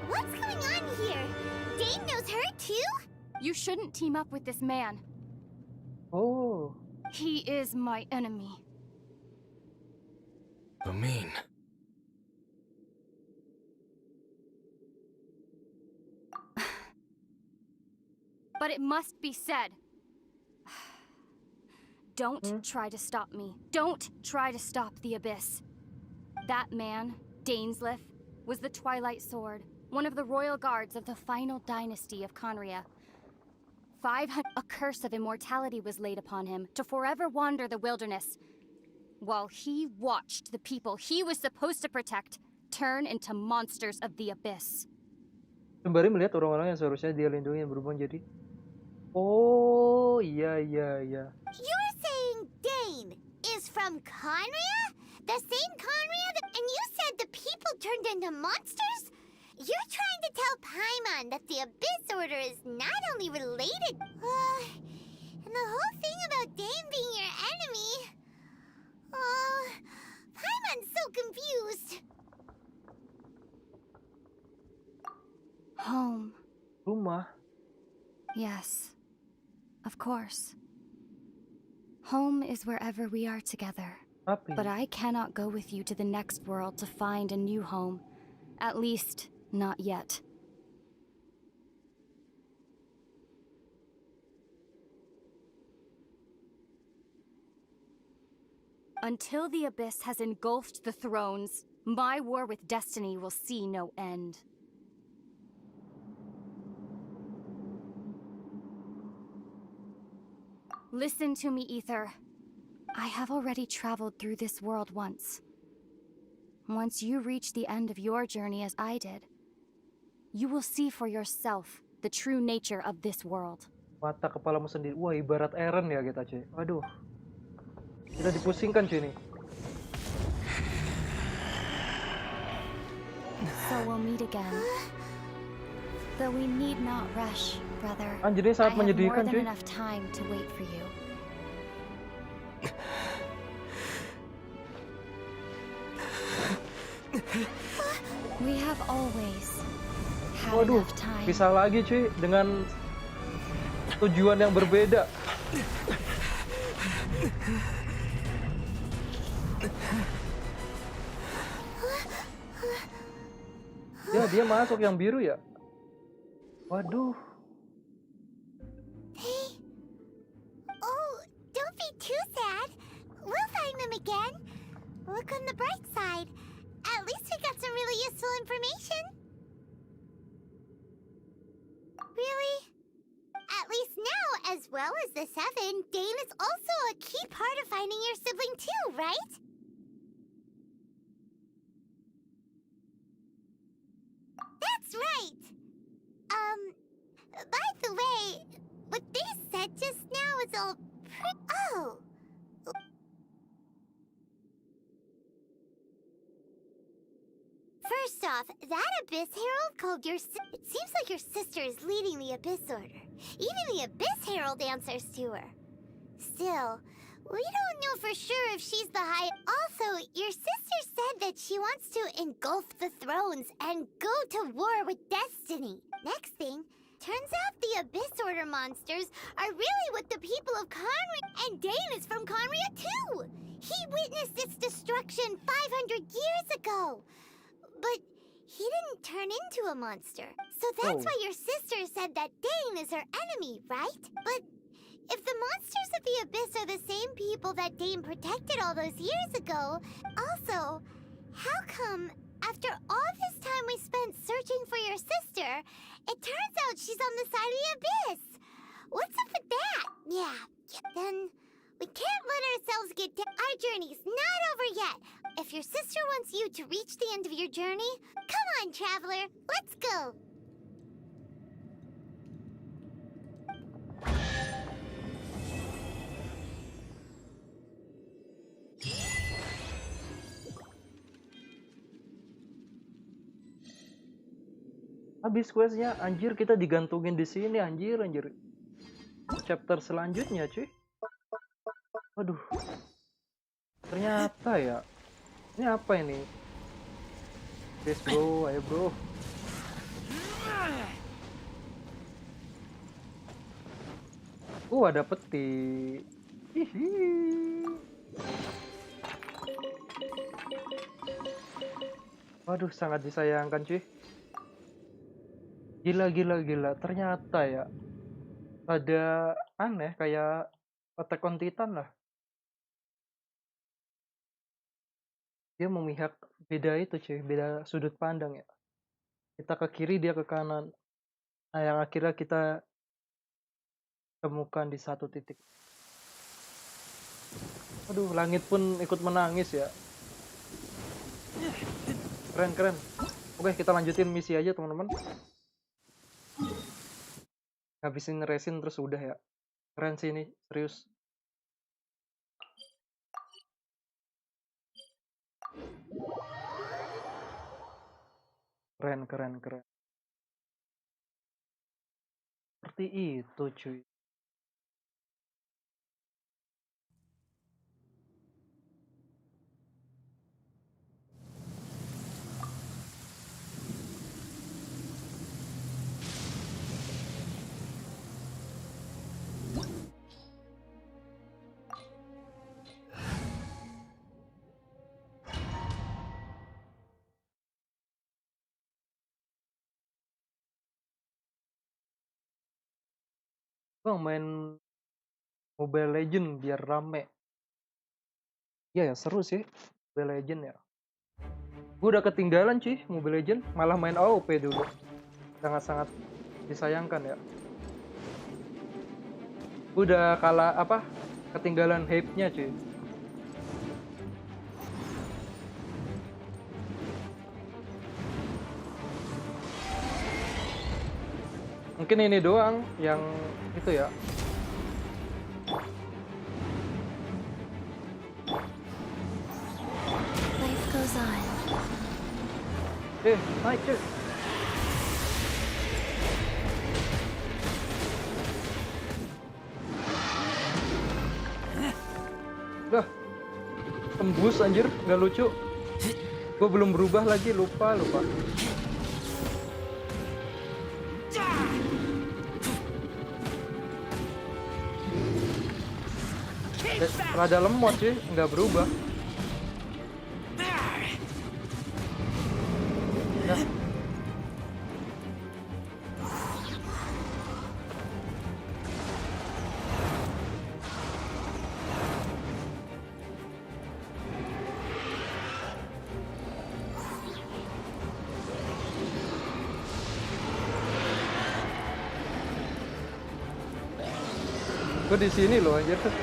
What's going on here? Dane knows her too? You shouldn't team up with this man. Oh. He is my enemy. Lumine. But it must be said. Don't try to stop me. Don't try to stop the Abyss. That man, Dainsleif, was the Twilight Sword, one of the royal guards of the final dynasty of Conria. A curse of immortality was laid upon him to forever wander the wilderness, while he watched the people he was supposed to protect turn into monsters of the Abyss. Sembari melihat orang-orang yang seharusnya dia lindungi yang berubah jadi. Oh, iya. You're saying Dane is from Conria? The same Conria and you said the people turned into monsters? You're trying to tell Paimon that the Abyss Order is not only related... and the whole thing about Dane being your enemy... Paimon's so confused. Home. Rumah. Yes. Of course. Home is wherever we are together. Tapi. But I cannot go with you to the next world to find a new home. At least, not yet. Until the Abyss has engulfed the thrones, my war with destiny will see no end. Listen to me, Ether. I have already traveled through this world once. once you reach the end of your journey as I did, you will see for yourself the true nature of this world. Mata kepalamu sendiri. Wah, ibarat Eren ya kita, cuy. Waduh. Kita dipusingkan, cuy, nih. So we'll meet again. Though we need not rush, brother. Anjir, ini I sangat have more menyedihkan, than cuy. enough time to wait for you. We have always had Waduh, enough time. pisah lagi, cuy, dengan tujuan yang berbeda. Ya, dia masuk yang biru ya. Waduh. Hey. Oh, don't be too sad. We'll find them again. Look on the bright side. At least we got some really useful information. Really? At least now, as well as the 7, Dane is also a key part of finding your sibling too, right? That's right! By the way, what they said just now is all Oh! First off, that Abyss Herald called your It seems like your sister is leading the Abyss Order. Even the Abyss Herald answers to her. Still, we don't know for sure if she's the high... Also, your sister said that she wants to engulf the thrones and go to war with destiny. Next thing, turns out the Abyss Order monsters are really what the people of Conria... And Dane is from Conria too! He witnessed its destruction 500 years ago! But he didn't turn into a monster. So that's why your sister said that Dane is her enemy, right? But if the monsters of the Abyss are the same people that Dane protected all those years ago, also, how come after all this time we spent searching for your sister, it turns out she's on the side of the Abyss? What's up with that? Yeah, then we can't let ourselves get down. Our journey's not over yet. If your sister wants you to reach the end of your journey, come on, traveler, let's go. Habis questnya, anjir, kita digantungin di sini, anjir. Chapter selanjutnya, cuy. Waduh. Ternyata ya. Ini apa ini? Yes, bro, ayo bro. Ada peti. Hihi. Waduh, sangat disayangkan, cuy. Gila. Ternyata ya. Ada aneh kayak Attack on Titan lah. Dia memihak beda itu, cuy, beda sudut pandang ya. Kita ke kiri, dia ke kanan. Nah, yang akhirnya kita temukan di satu titik. Aduh, langit pun ikut menangis ya. Keren. Oke, kita lanjutin misi aja, teman-teman. Habisin resin terus udah ya. Keren sih ini, serius. Keren. Seperti itu, cuy. Bang, main Mobile Legend biar rame. Iya ya, seru sih Mobile Legend ya. Gue udah ketinggalan, cuy, Mobile Legend. Malah main AOP dulu. Sangat-sangat disayangkan ya. Gue udah ketinggalan hype-nya, cuy. Mungkin ini doang yang itu ya. Life goes on. Naik cuy. Udah. Tembus anjir, nggak lucu. Gue belum berubah lagi, lupa. Rada lemot sih, nggak berubah. Nah. Gue di sini loh anjir tuh.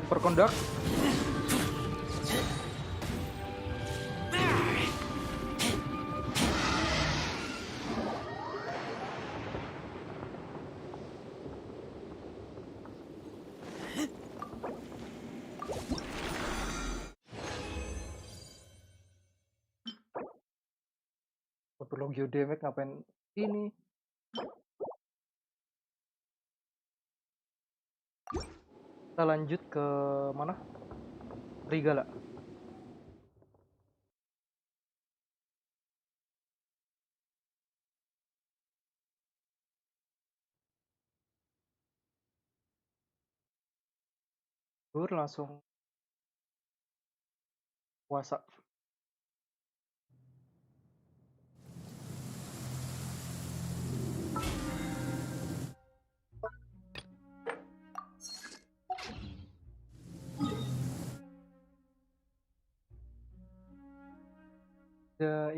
Perkondak. Perlu geodemek ngapain ini? Kita lanjut ke mana? Serigala. Gur langsung puasa.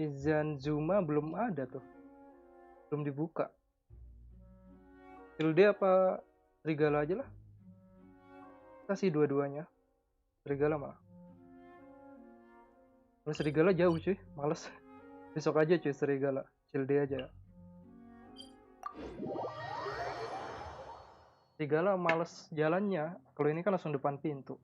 Izan Zuma belum ada tuh, belum dibuka. Tilde apa serigala aja lah, kasih dua-duanya. Serigala mah, kalau serigala jauh cuy, males. Besok aja cuy serigala, Tilde aja. Serigala males jalannya, kalau ini kan langsung depan pintu.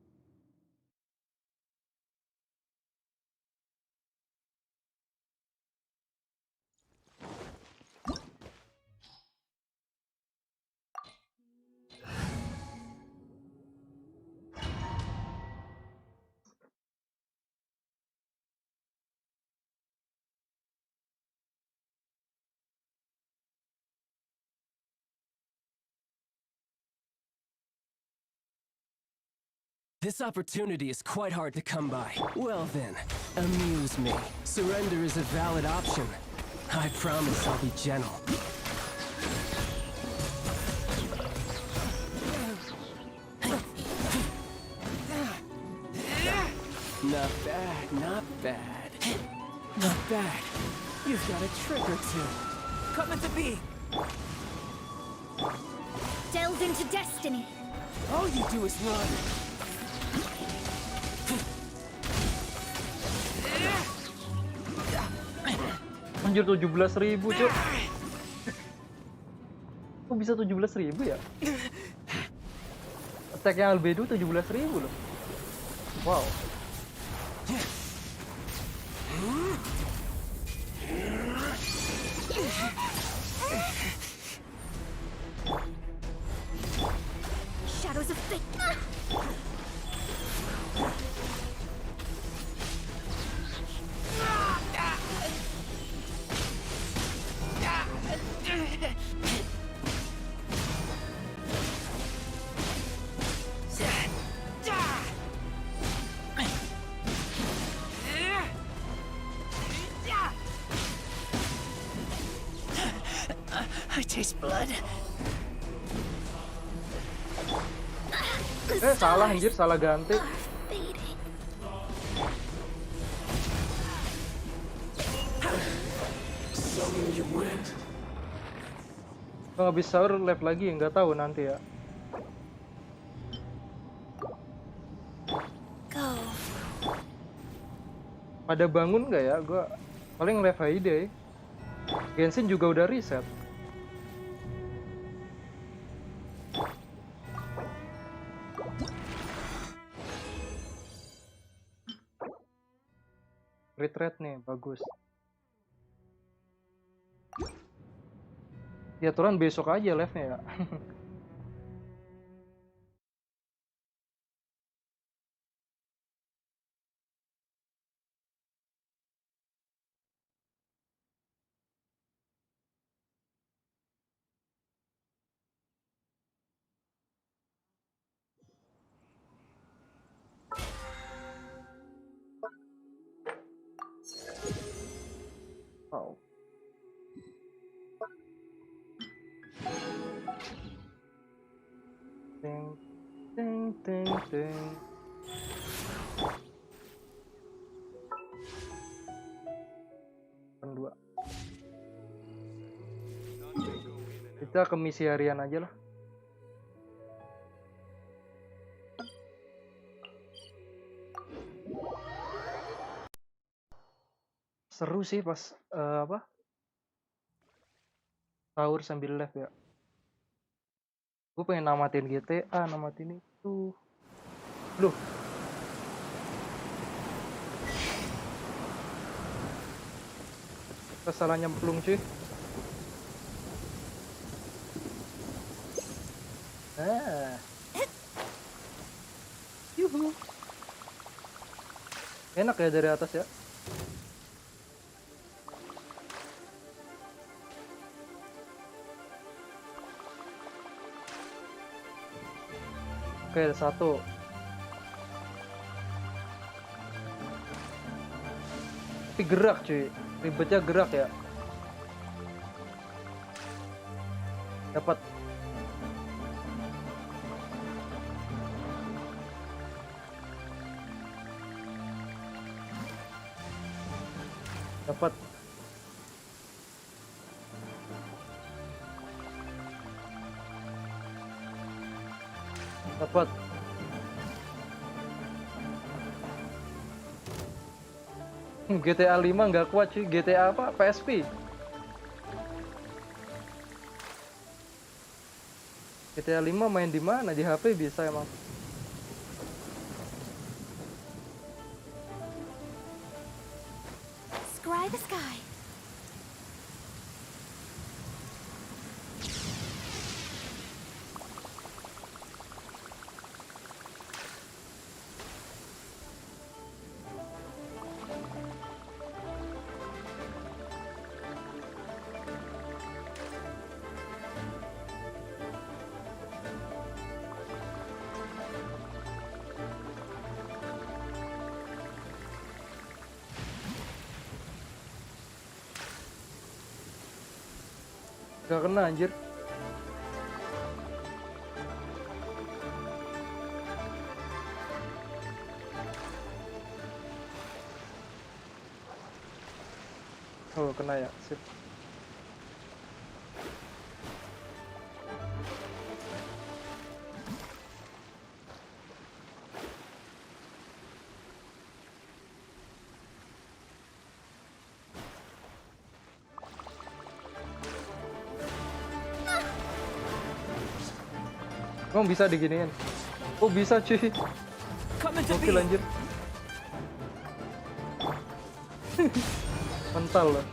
This opportunity is quite hard to come by. Well then, amuse me. Surrender is a valid option. I promise I'll be gentle. Not bad, not bad. Not bad. You've got a trick or two. Coming to be. Delve into destiny. All you do is run. Anjir 17.000 cuk. Kok bisa 17.000 ya? Attack yang albedo 17.000 loh. Wow. Shadows of fate. I taste blood. Salah anjir, salah ganti. Kalau habis sahur lab lagi nggak tahu nanti ya. Go. Pada bangun nggak ya? Gua paling live ID. Genshin juga udah reset. Retreat nih, bagus. Ya turun besok aja live-nya ya. Oh. Ting ting ting ting. Dua. Kita ke misi harian aja lah. Seru sih pas apa? Sahur sambil live ya. Gue pengen namatin GTA, namatin itu. Loh. Salah nyemplung cuy. Yuhu. Enak ya dari atas ya. Oke, ada satu. Tapi gerak cuy. Ribetnya gerak ya. Dapat. Dapat. Dapat. GTA 5 nggak kuat cuy. GTA apa? PSP. GTA 5 main di mana? Di HP bisa emang. Scry the sky. Gak kena anjir. Oh kena ya, sip. Emang bisa diginiin? Oh bisa cuy. Oke lanjut. Mental loh.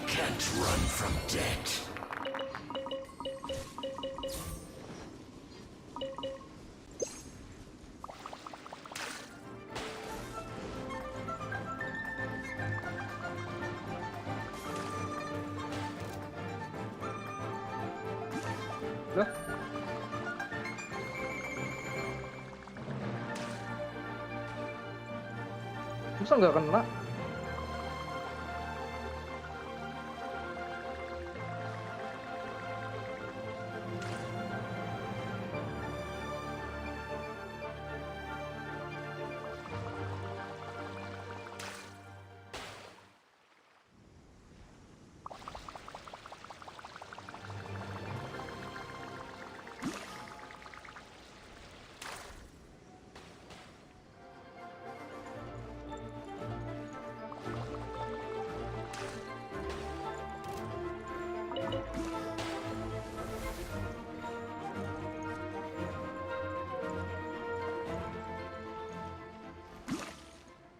Can't run from death. Lah. Masa nggak kena?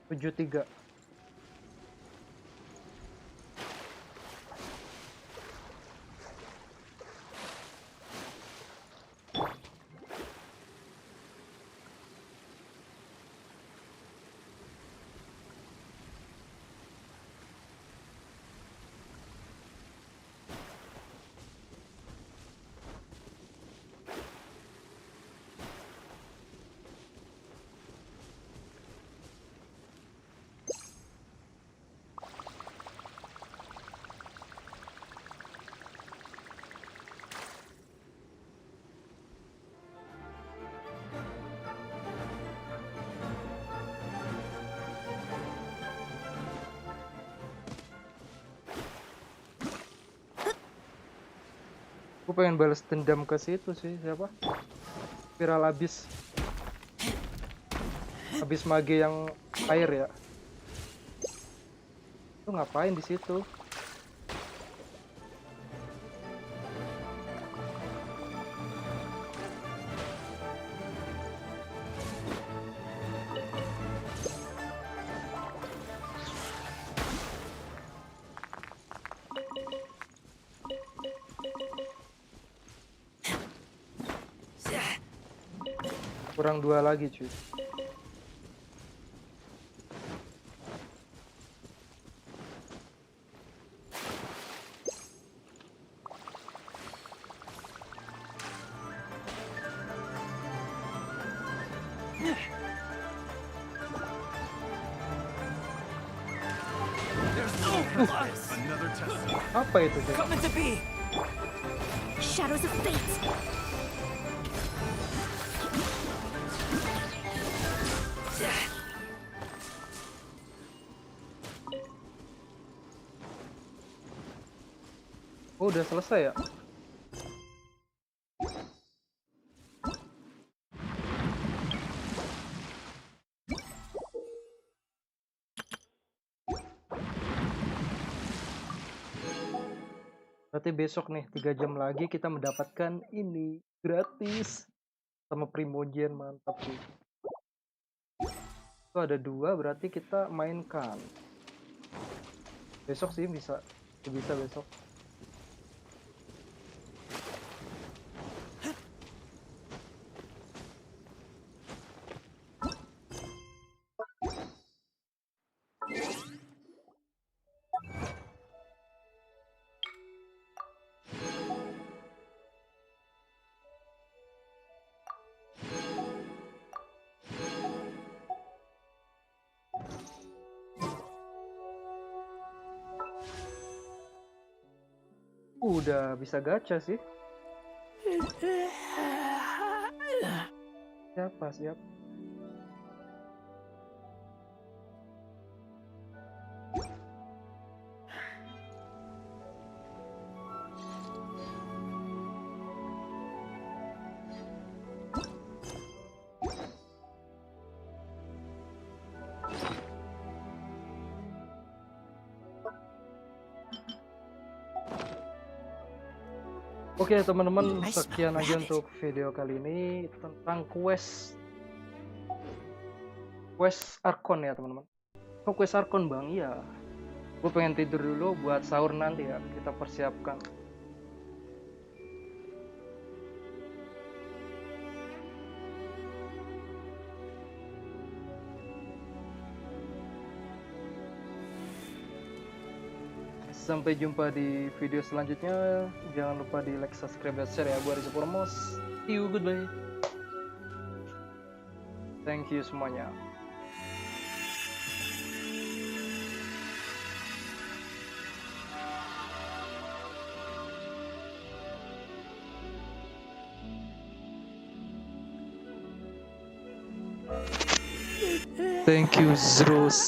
Tujuh tiga. Gue pengen balas dendam ke situ sih, siapa? Viral abis mage yang air ya. Lu ngapain di situ? Kurang 2 lagi cuy. Apa itu cuy? Coming to be. Shadows of fate. Oh, udah selesai ya? Berarti besok nih 3 jam lagi kita mendapatkan ini gratis sama Primogen, mantap sih. Itu ada 2 berarti kita mainkan. Besok sih bisa besok. Udah bisa gacha sih. Siap. Oke teman-teman, sekian aja untuk video kali ini tentang quest Arkon ya teman-teman. Oh, quest Arkon bang, iya. Gue pengen tidur dulu buat sahur nanti ya, kita persiapkan. Sampai jumpa di video selanjutnya. Jangan lupa di like, subscribe, dan share ya. Gue Reza Purnomo. See you, goodbye. Thank you semuanya. Thank you, Zeros.